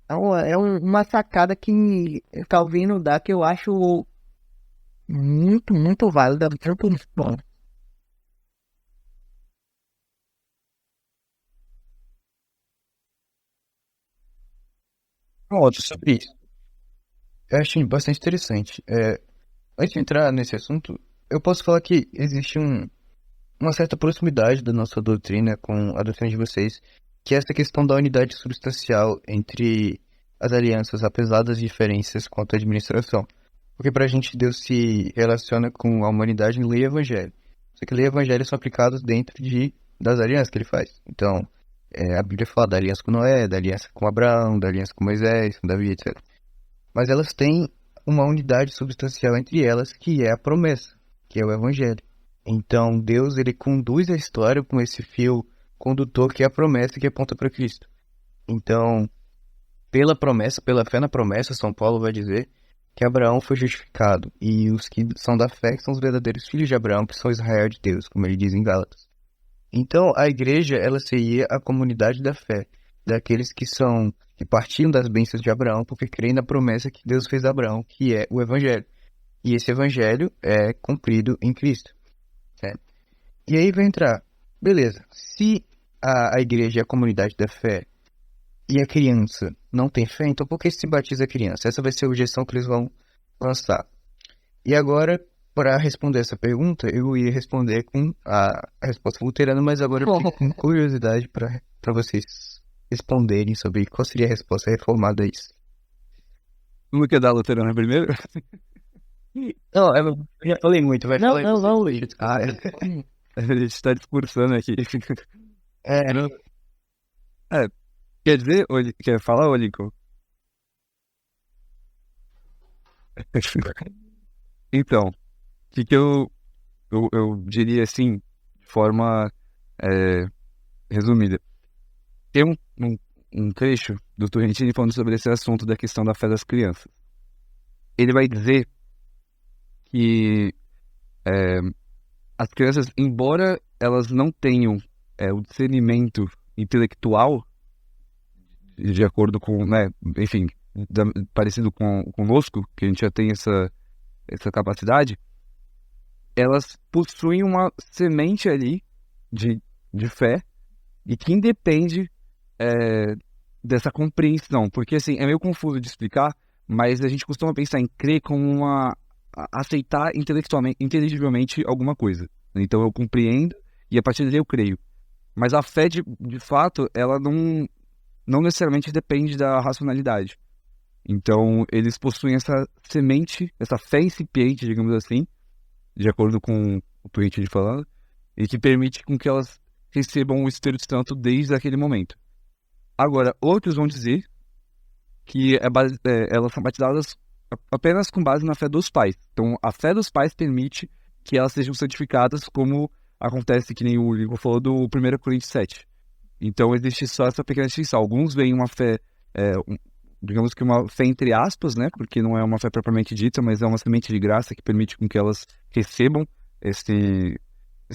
Então, é uma sacada que Calvino dá que eu acho muito, muito válida, muito bom. Pronto, sobre isso. Eu achei bastante interessante. Antes de entrar nesse assunto, eu posso falar que existe uma certa proximidade da nossa doutrina com a doutrina de vocês, que é essa questão da unidade substancial entre as alianças, apesar das diferenças quanto à administração. Porque pra gente Deus se relaciona com a humanidade em lei e evangelho. Só que lei e evangelho são aplicados dentro das alianças que ele faz. Então, a Bíblia fala da aliança com Noé, da aliança com Abraão, da aliança com Moisés, com Davi, etc. Mas elas têm uma unidade substancial entre elas, que é a promessa, que é o evangelho. Então, Deus, ele conduz a história com esse fio condutor que é a promessa que aponta para Cristo. Então, pela promessa, pela fé na promessa, São Paulo vai dizer que Abraão foi justificado. E os que são da fé são os verdadeiros filhos de Abraão, que são Israel de Deus, como ele diz em Gálatas. Então, a igreja, ela seria a comunidade da fé, daqueles que partiam das bênçãos de Abraão, porque creem na promessa que Deus fez a Abraão, que é o evangelho. E esse evangelho é cumprido em Cristo. Certo? E aí vai entrar, beleza, se a igreja é a comunidade da fé e a criança não tem fé, então por que se batiza a criança? Essa vai ser a objeção que eles vão lançar. E agora, para responder essa pergunta, eu ia responder com a resposta luterana, mas agora eu fico com curiosidade para vocês responderem sobre qual seria a resposta reformada a isso. Não quer dar a luterana primeiro? Não, eu já falei muito, vai falar. Não, A gente tá discursando aqui. Quer dizer, quer falar, ô Lincoln? Então, o que eu diria assim, de forma resumida. Tem um trecho do Turrentini falando sobre esse assunto da questão da fé das crianças. Ele vai dizer que as crianças, embora elas não tenham o discernimento intelectual de acordo com, né, enfim, parecido conosco, que a gente já tem essa capacidade, elas possuem uma semente ali de fé e que independe dessa compreensão, porque assim, é meio confuso de explicar, mas a gente costuma pensar em crer como aceitar inteligivelmente alguma coisa. Então eu compreendo e a partir dali eu creio. Mas a fé, de fato, ela não necessariamente depende da racionalidade. Então eles possuem essa semente, essa fé incipiente, digamos assim, de acordo com o tweet de falando, e que permite com que elas recebam o Espírito Santo desde aquele momento. Agora, outros vão dizer que elas são batizadas apenas com base na fé dos pais. Então, a fé dos pais permite que elas sejam santificadas, como acontece, que nem o Igor falou, do 1 Coríntios 7. Então, existe só essa pequena distinção. Alguns veem uma fé, digamos que uma fé entre aspas, né? Porque não é uma fé propriamente dita, mas é uma semente de graça que permite com que elas recebam esse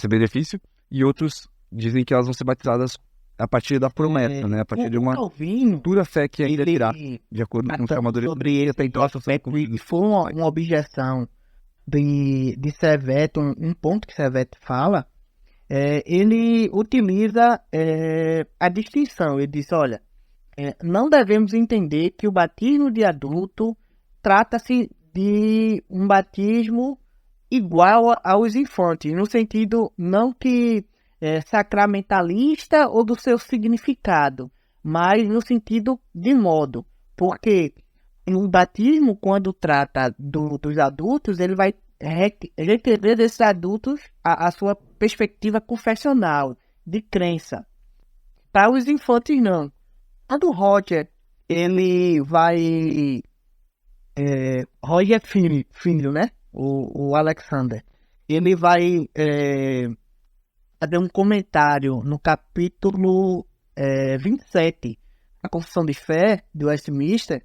benefício. E outros dizem que elas vão ser batizadas a partir da promessa, né? A partir de uma futura fé que ainda virá, de acordo com o chamador. Sobre esse negócio, que foi uma objeção de Serveto, um ponto que Serveto fala, ele utiliza a distinção. Ele diz, olha, não devemos entender que o batismo de adulto trata-se de um batismo igual aos infantes, no sentido não que sacramentalista ou do seu significado, mas no sentido de modo, porque o batismo, quando trata dos adultos, ele vai requerer desses adultos a sua perspectiva confessional, de crença. Para os infantes, não. A do Roger, ele vai... Roger filho, né? O Alexander. Ele vai fazer um comentário no capítulo 27, a Confissão de Fé, do Westminster.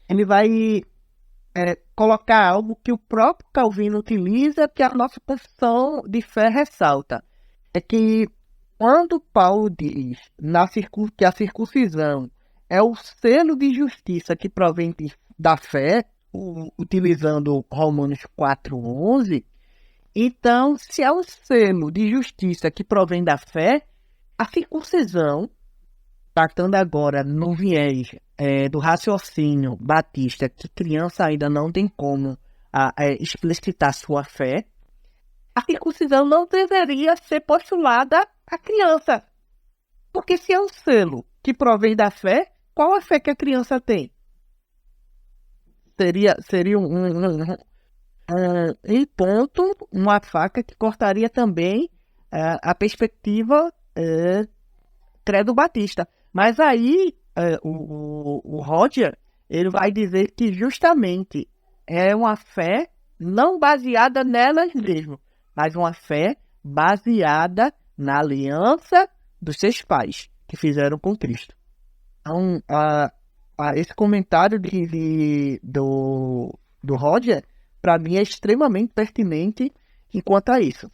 Ele vai colocar algo que o próprio Calvino utiliza, que a nossa Confissão de Fé ressalta. É que quando Paulo diz que a circuncisão é o selo de justiça que provém da fé, utilizando Romanos 4:11, então, se é o selo de justiça que provém da fé, a circuncisão, tratando agora no viés do raciocínio batista, que criança ainda não tem como explicitar sua fé, a circuncisão não deveria ser postulada à criança. Porque se é o selo que provém da fé, qual a fé que a criança tem? Seria em ponto, uma faca que cortaria também a perspectiva credo batista. Mas aí o Roger, ele vai dizer que justamente é uma fé não baseada nelas mesmas, mas uma fé baseada na aliança dos seus pais que fizeram com Cristo. Então, esse comentário do Roger, para mim, é extremamente pertinente enquanto a isso.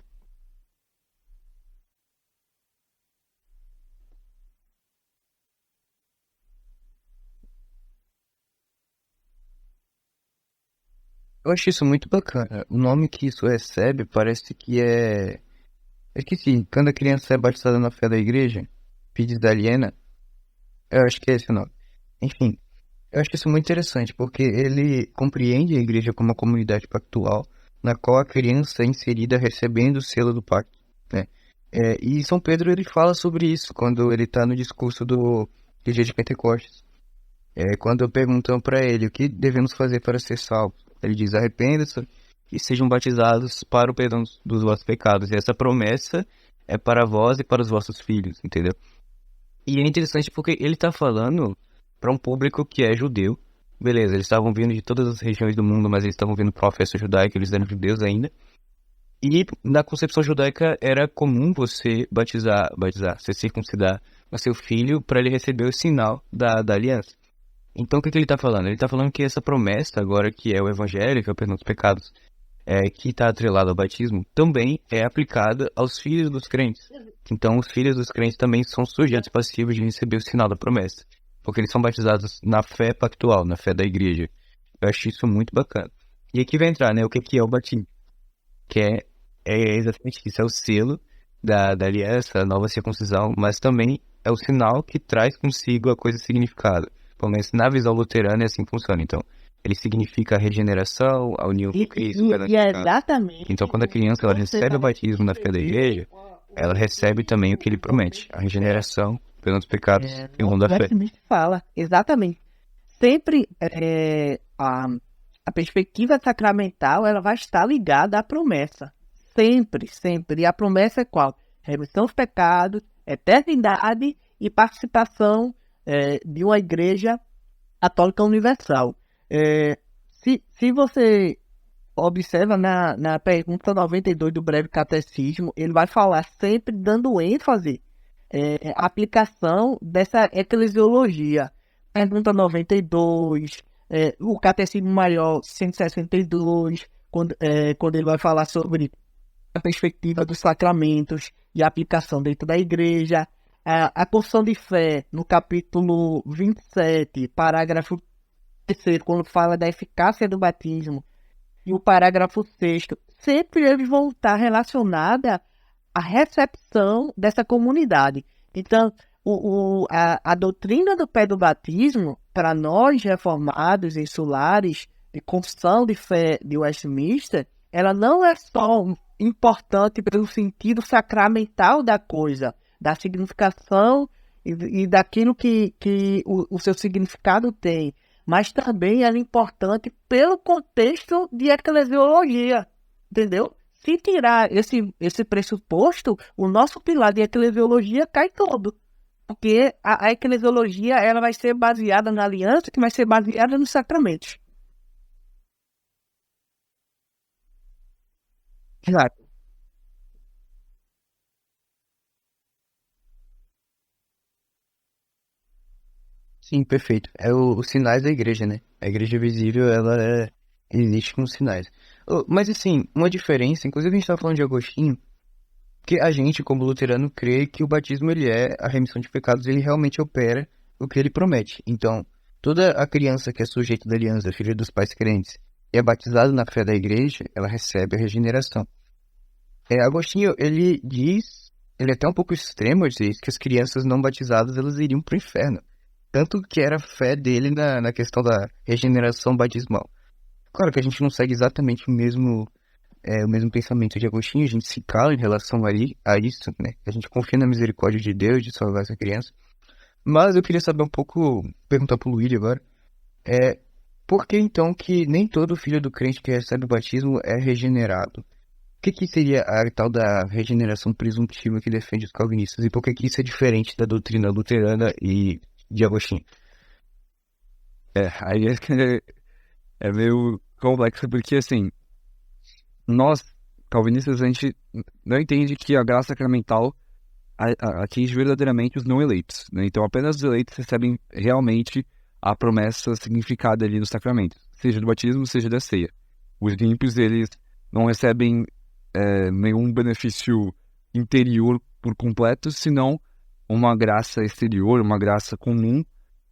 Eu acho isso muito bacana. O nome que isso recebe parece que é... Eu esqueci, quando a criança é batizada na fé da igreja, Fides Aliena, eu acho que é esse o nome. Enfim, eu acho isso muito interessante, porque ele compreende a igreja como uma comunidade pactual, na qual a criança é inserida recebendo o selo do pacto, né? E São Pedro, ele fala sobre isso quando ele está no discurso do dia de Pentecostes. Quando perguntam para ele o que devemos fazer para ser salvos, ele diz: arrependam-se e sejam batizados para o perdão dos vossos pecados. E essa promessa é para vós e para os vossos filhos, entendeu? E é interessante porque ele está falando para um público que é judeu. Beleza, eles estavam vindo de todas as regiões do mundo, mas eles estavam vindo para uma festa judaica, eles eram judeus ainda. E na concepção judaica era comum você batizar, você circuncidar o seu filho para ele receber o sinal da aliança. Então o que ele está falando? Ele está falando que essa promessa, agora que é o evangelho, que é o perdão dos pecados, que está atrelado ao batismo, também é aplicada aos filhos dos crentes. Então os filhos dos crentes também são sujeitos passivos de receber o sinal da promessa. porque eles são batizados na fé pactual, na fé da igreja. Eu acho isso muito bacana. E aqui vai entrar, né, o que que é o batismo, que é exatamente isso, é o selo da aliança, a nova circuncisão, mas também é o sinal que traz consigo a coisa significada. Pelo menos na visão luterana é assim que funciona. Então, ele significa a regeneração, a união com Cristo, o perdão de E é pecados. exatamente. Então, quando a criança ela recebe o batismo na fé da igreja, ela recebe também o que ele promete, a regeneração, perdão dos pecados e o dom da fé. Westminster fala, exatamente. Sempre a perspectiva sacramental ela vai estar ligada à promessa. Sempre, sempre. E a promessa é qual? Remissão dos pecados, eternidade e participação de uma igreja católica universal. Se você observa na pergunta 92 do Breve Catecismo, ele vai falar sempre dando ênfase à aplicação dessa eclesiologia. Pergunta 92, o Catecismo Maior 162, quando ele vai falar sobre a perspectiva dos sacramentos e a aplicação dentro da igreja. A Confissão de Fé, no capítulo 27, parágrafo 3º, quando fala da eficácia do batismo, e o parágrafo 6º, sempre eles vão estar relacionados à recepção dessa comunidade. Então, a doutrina do pé do batismo, para nós reformados e insulares, de confissão de fé de Westminster, ela não é só importante pelo sentido sacramental da coisa, da significação e daquilo que o seu significado tem, mas também ela é importante pelo contexto de eclesiologia, entendeu? Se tirar esse pressuposto, o nosso pilar de eclesiologia cai todo. Porque a eclesiologia ela vai ser baseada na aliança, que vai ser baseada nos sacramentos. Exato. Sim, perfeito. É os sinais da igreja, né? A igreja visível, ela existe com sinais. Mas assim, uma diferença, inclusive a gente estava falando de Agostinho, que a gente, como luterano, crê que o batismo ele é a remissão de pecados, ele realmente opera o que ele promete. Então, toda a criança que é sujeita da aliança, filha dos pais crentes, e é batizada na fé da igreja, ela recebe a regeneração. Agostinho, ele diz, ele é até um pouco extremo, ele diz que as crianças não batizadas, elas iriam para o inferno. Tanto que era a fé dele na questão da regeneração batismal. Claro que a gente não segue exatamente o mesmo pensamento de Agostinho, a gente se cala em relação a isso, né? A gente confia na misericórdia de Deus de salvar essa criança. Mas eu queria saber um pouco, perguntar pro Luigi agora, por que então que nem todo filho do crente que recebe o batismo é regenerado? O que seria a tal da regeneração presuntiva que defende os calvinistas? E por que isso é diferente da doutrina luterana e de Agostinho? Aí é meio complexo, porque assim, nós, calvinistas, a gente não entende que a graça sacramental atinge verdadeiramente os não eleitos, né? Então apenas os eleitos recebem realmente a promessa significada ali nos sacramentos, seja do batismo, seja da ceia. Os ímpios, eles não recebem nenhum benefício interior por completo, senão uma graça exterior, uma graça comum,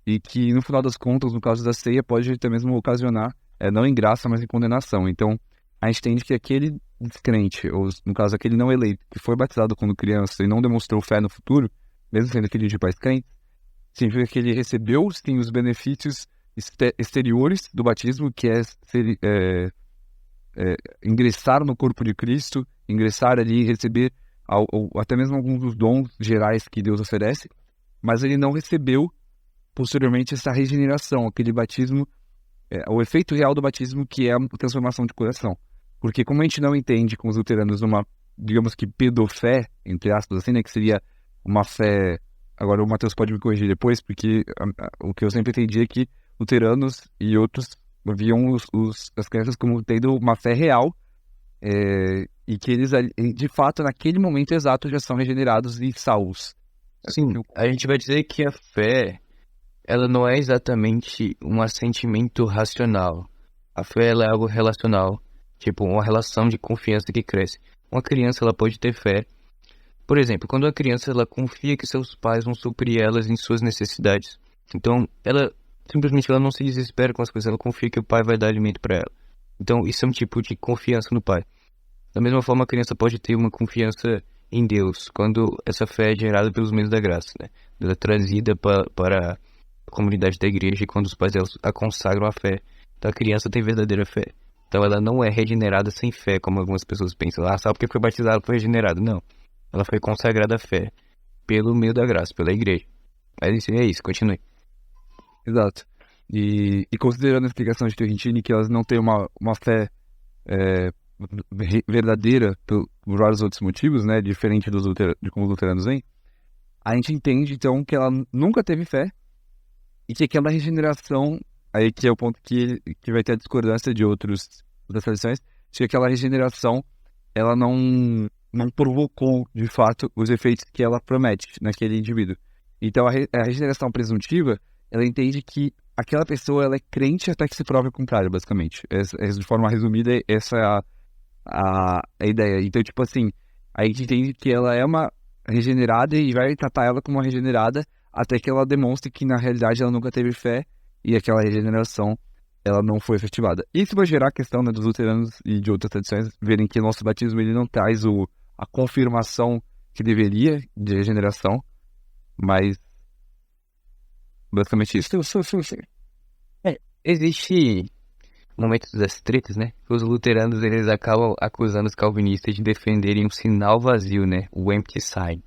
e que no final das contas, no caso da ceia, pode até mesmo ocasionar, não em graça, mas em condenação. Então, a gente entende que aquele descrente, ou no caso aquele não eleito, que foi batizado quando criança e não demonstrou fé no futuro, mesmo sendo filho de pais crentes, significa que ele recebeu, sim, os benefícios exteriores do batismo, que ingressar no corpo de Cristo, ingressar ali e receber até mesmo alguns dos dons gerais que Deus oferece, mas ele não recebeu posteriormente essa regeneração, aquele batismo, o efeito real do batismo, que é a transformação de coração. Porque como a gente não entende com os luteranos uma, digamos que pedofé, entre aspas, assim, né, que seria uma fé... Agora o Matheus pode me corrigir depois, porque o que eu sempre entendi é que luteranos e outros viam as crianças como tendo uma fé real, e que eles, de fato, naquele momento exato, já são regenerados e salvos. Sim, a gente vai dizer que a fé, ela não é exatamente um assentimento racional. A fé, ela é algo relacional, tipo uma relação de confiança que cresce. Uma criança, ela pode ter fé. Por exemplo, quando a criança ela confia que seus pais vão suprir elas em suas necessidades. Então, ela não se desespera com as coisas, ela confia que o pai vai dar alimento para ela. Então, isso é um tipo de confiança no pai. Da mesma forma, a criança pode ter uma confiança em Deus, quando essa fé é gerada pelos meios da graça, né? Ela é trazida para a comunidade da igreja e quando os pais delas a consagram a fé. Então, a criança tem verdadeira fé. Então, ela não é regenerada sem fé, como algumas pessoas pensam. Ah, só porque foi batizada foi regenerada. Não. Ela foi consagrada à fé pelo meio da graça, pela igreja. Mas é isso, continue. Exato. E considerando a explicação de Terrentini que elas não têm uma fé verdadeira por vários outros motivos, né, diferente de como os luteranos veem, a gente entende então que ela nunca teve fé e que aquela regeneração, aí que é o ponto que vai ter a discordância de outras tradições, de que aquela regeneração ela não provocou de fato os efeitos que ela promete naquele indivíduo. Então a regeneração presuntiva, ela entende que aquela pessoa ela é crente até que se prove o contrário, basicamente. De forma resumida, essa é a ideia. Então, tipo assim, a gente entende que ela é uma regenerada e vai tratar ela como uma regenerada até que ela demonstre que, na realidade, ela nunca teve fé e aquela regeneração, ela não foi efetivada. Isso vai gerar a questão, né, dos luteranos e de outras tradições verem que o nosso batismo ele não traz a confirmação que deveria de regeneração, mas basicamente isso. Existe momentos das tretas, né? Os luteranos, eles acabam acusando os calvinistas de defenderem um sinal vazio, né? O empty sign.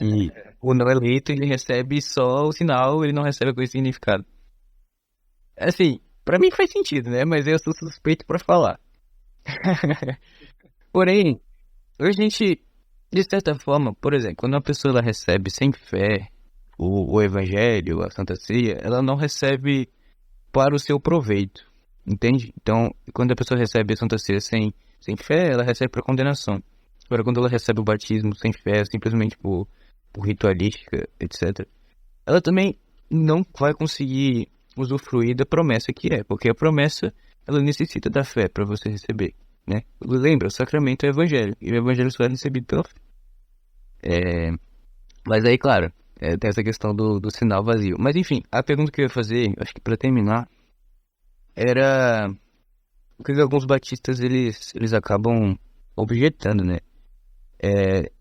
E o não eleito, ele recebe só o sinal, ele não recebe com esse significado. Assim, pra mim faz sentido, né? Mas eu sou suspeito pra falar. Porém, a gente, de certa forma, por exemplo, quando uma pessoa ela recebe sem fé o evangelho, a Santa Ceia, ela não recebe para o seu proveito, entende? Então, quando a pessoa recebe a Santa Ceia sem fé, ela recebe para condenação. Agora, quando ela recebe o batismo sem fé, simplesmente por ritualística, etc., ela também não vai conseguir usufruir da promessa que é, porque a promessa, ela necessita da fé para você receber, né? Lembra, o sacramento é o evangelho, e o evangelho só é recebido pela fé. Mas aí, claro, tem essa questão do sinal vazio. Mas enfim, a pergunta que eu ia fazer, acho que para terminar, era o que alguns batistas eles acabam objetando, né?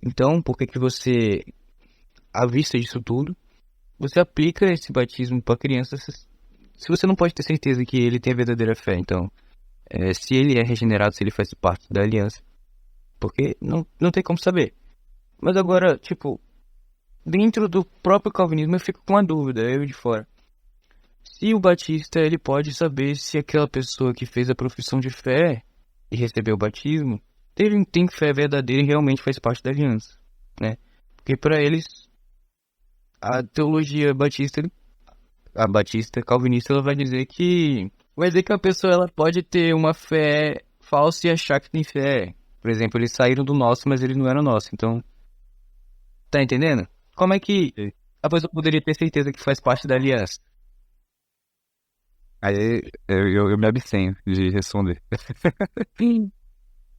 Então, por que você, à vista disso tudo, você aplica esse batismo para crianças se você não pode ter certeza que ele tem a verdadeira fé? Então, se ele é regenerado, se ele faz parte da aliança, porque não tem como saber. Mas agora, tipo, dentro do próprio calvinismo eu fico com uma dúvida, eu de fora. Se o batista ele pode saber se aquela pessoa que fez a profissão de fé e recebeu o batismo tem fé verdadeira e realmente faz parte da aliança, né? Porque para eles a teologia batista, a batista calvinista, ela vai dizer que a pessoa ela pode ter uma fé falsa e achar que tem fé. Por exemplo, eles saíram do nosso, mas eles não eram nosso. Então, tá entendendo? Como é que a pessoa poderia ter certeza que faz parte da aliança? Aí eu me abstenho de responder.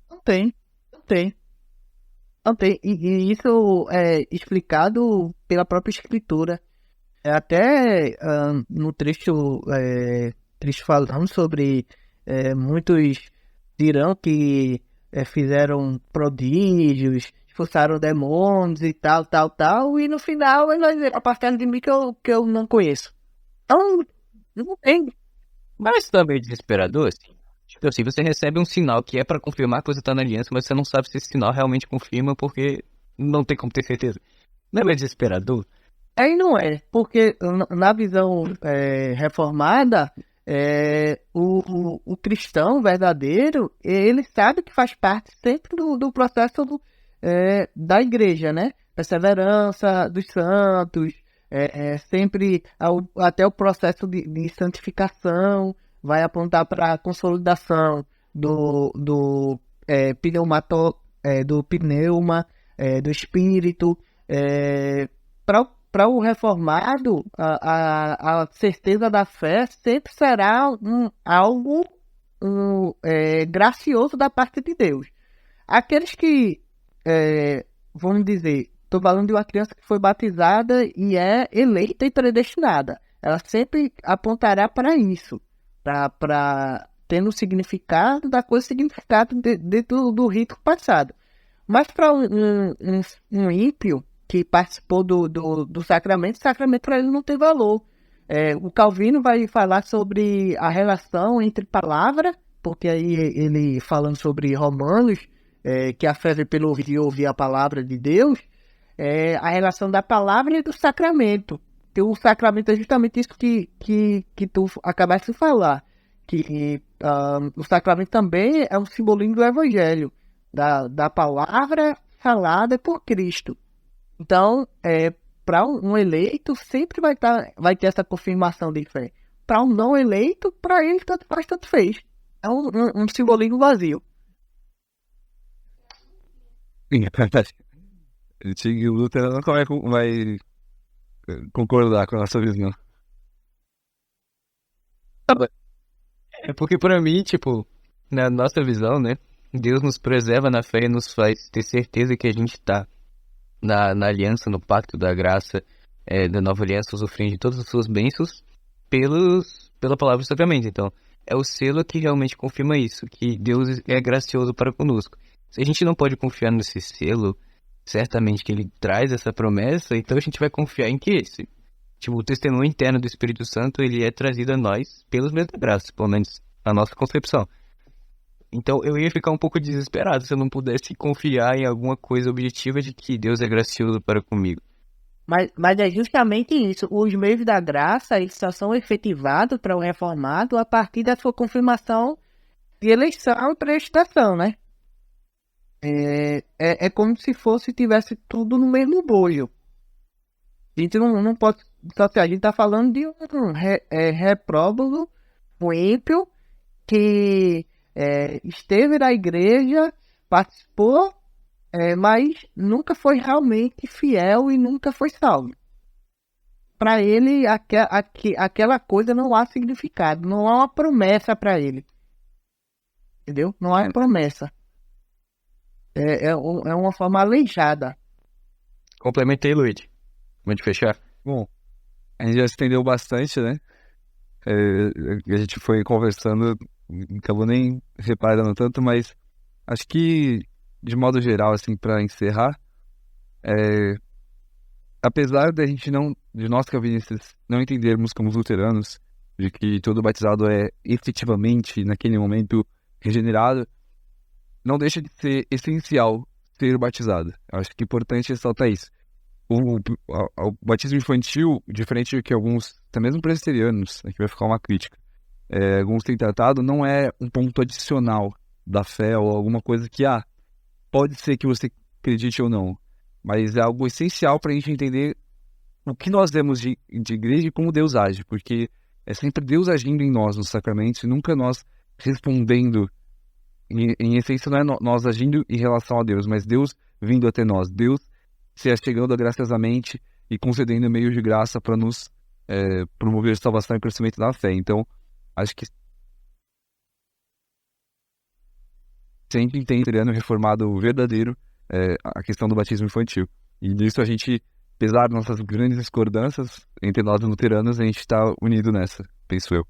Não tem. Não tem. E isso é explicado pela própria escritura. Até no trecho falando sobre muitos dirão que fizeram prodígios, expulsaram demônios e tal, e no final ele vai dizer, apartando de mim que eu não conheço. Então, não tem. Mas também é desesperador, assim. Tipo assim, você recebe um sinal que é pra confirmar que você tá na aliança, mas você não sabe se esse sinal realmente confirma porque não tem como ter certeza. Não é meio desesperador? Aí não é, porque na visão reformada, o cristão verdadeiro, ele sabe que faz parte sempre do processo da igreja, né? Perseverança dos santos, sempre até o processo de santificação vai apontar para a consolidação do pneuma, do espírito. Para o reformado, a certeza da fé sempre será algo gracioso da parte de Deus. Aqueles que, vamos dizer, estou falando de uma criança que foi batizada e é eleita e predestinada. ela sempre apontará para isso, para tendo o significado da coisa, significado dentro do rito passado. Mas para um ímpio que participou do sacramento, o sacramento para ele não tem valor. O Calvino vai falar sobre a relação entre palavra, porque aí ele falando sobre Romanos, que a fé vem pelo ouvir a palavra de Deus, a relação da palavra e do sacramento. Que o sacramento é justamente isso que tu acabaste de falar, que o sacramento também é um simbolismo do evangelho, da palavra falada por Cristo. Então, para um eleito, sempre vai ter essa confirmação de fé. Para um não eleito, para ele tanto faz, tanto fez. É um simbolismo vazio. Sim, é verdade. O Lutero nunca vai concordar com a nossa visão. É porque pra mim, tipo, na nossa visão, né? Deus nos preserva na fé e nos faz ter certeza que a gente tá na aliança, no pacto da graça, da nova aliança, usufruindo de todas as suas bênçãos pela palavra do sacramento. Então, é o selo que realmente confirma isso, que Deus é gracioso para conosco. Se a gente não pode confiar nesse selo, certamente que ele traz essa promessa, então a gente vai confiar em que esse, tipo, o testemunho interno do Espírito Santo, ele é trazido a nós pelos meios da graça, pelo menos a nossa concepção. Então eu ia ficar um pouco desesperado se eu não pudesse confiar em alguma coisa objetiva de que Deus é gracioso para comigo. Mas é justamente isso. Os meios da graça, eles só são efetivados para o reformado a partir da sua confirmação de eleição e prestação, né? É como se tivesse tudo no mesmo bojo. A gente não pode... Só que a gente está falando de um repróbalo, um ímpio, que esteve na igreja, participou, mas nunca foi realmente fiel e nunca foi salvo. Para ele, aquela coisa não há significado, não há uma promessa para ele. Entendeu? Não há promessa. É uma forma aleijada. Complementei, Luiz. Vamos fechar? Bom, a gente já se estendeu bastante, né? A gente foi conversando, acabou nem reparando tanto, mas acho que, de modo geral, assim, para encerrar, apesar de nós calvinistas não entendermos como luteranos, de que todo batizado é efetivamente, naquele momento, regenerado, não deixa de ser essencial ser batizado. Acho que é importante ressaltar isso. O batismo infantil, diferente do que alguns, até mesmo presbiterianos, aqui vai ficar uma crítica, alguns têm tratado, não é um ponto adicional da fé ou alguma coisa que, pode ser que você acredite ou não, mas é algo essencial para a gente entender o que nós vemos de igreja e como Deus age, porque é sempre Deus agindo em nós nos sacramentos e nunca nós respondendo. Em essência, não é nós agindo em relação a Deus, mas Deus vindo até nós, Deus se achegando graciosamente e concedendo meios de graça para nos promover salvação e crescimento da fé. Então, acho que sempre tem italiano reformado verdadeiro a questão do batismo infantil. E nisso a gente, apesar das nossas grandes discordâncias entre nós luteranos, a gente está unido nessa, penso eu.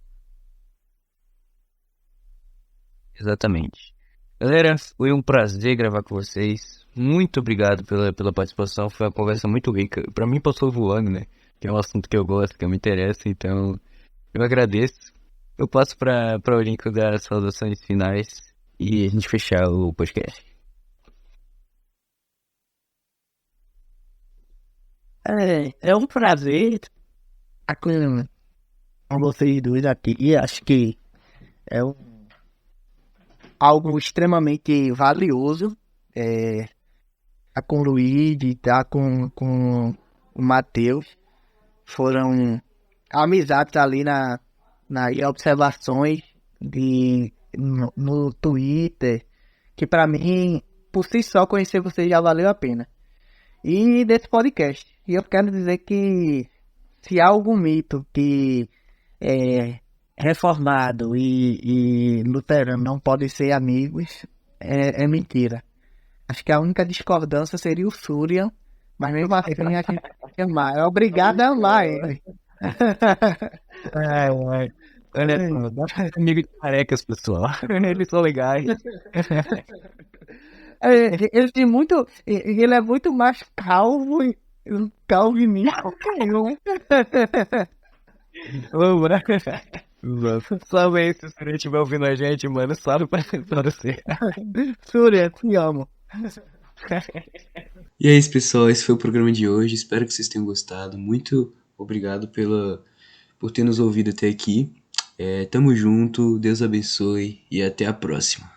Exatamente. Galera, foi um prazer gravar com vocês. Muito obrigado pela participação. Foi uma conversa muito rica. Pra mim passou voando, né? Que é um assunto que eu gosto, que me interessa. Então, eu agradeço. Eu passo pra Olinco dar as saudações finais e a gente fechar o podcast. É um prazer estar com vocês dois aqui. E acho que é algo extremamente valioso. Estar com o Luiz, estar com o Matheus. Foram amizades ali e observações no Twitter, que para mim, por si só, conhecer vocês já valeu a pena. E desse podcast. E eu quero dizer que se há algum mito que reformado e luterano não podem ser amigos, é mentira. Acho que a única discordância seria o Súria, mas mesmo assim a gente vai amar. É obrigado a amar ele. Ai, ai. Olha só, dá pra ser amigo de carecas, pessoal. Eles são legais. Ele tem muito. Ele é muito mais calvinismo que eu, né? Vamos, né? Exato. Salve aí se o Surya estiver ouvindo a gente, mano. Salve pra você. Surya, te amo. E é isso, pessoal. Esse foi o programa de hoje. Espero que vocês tenham gostado. Muito obrigado por ter nos ouvido até aqui. Tamo junto, Deus abençoe e até a próxima.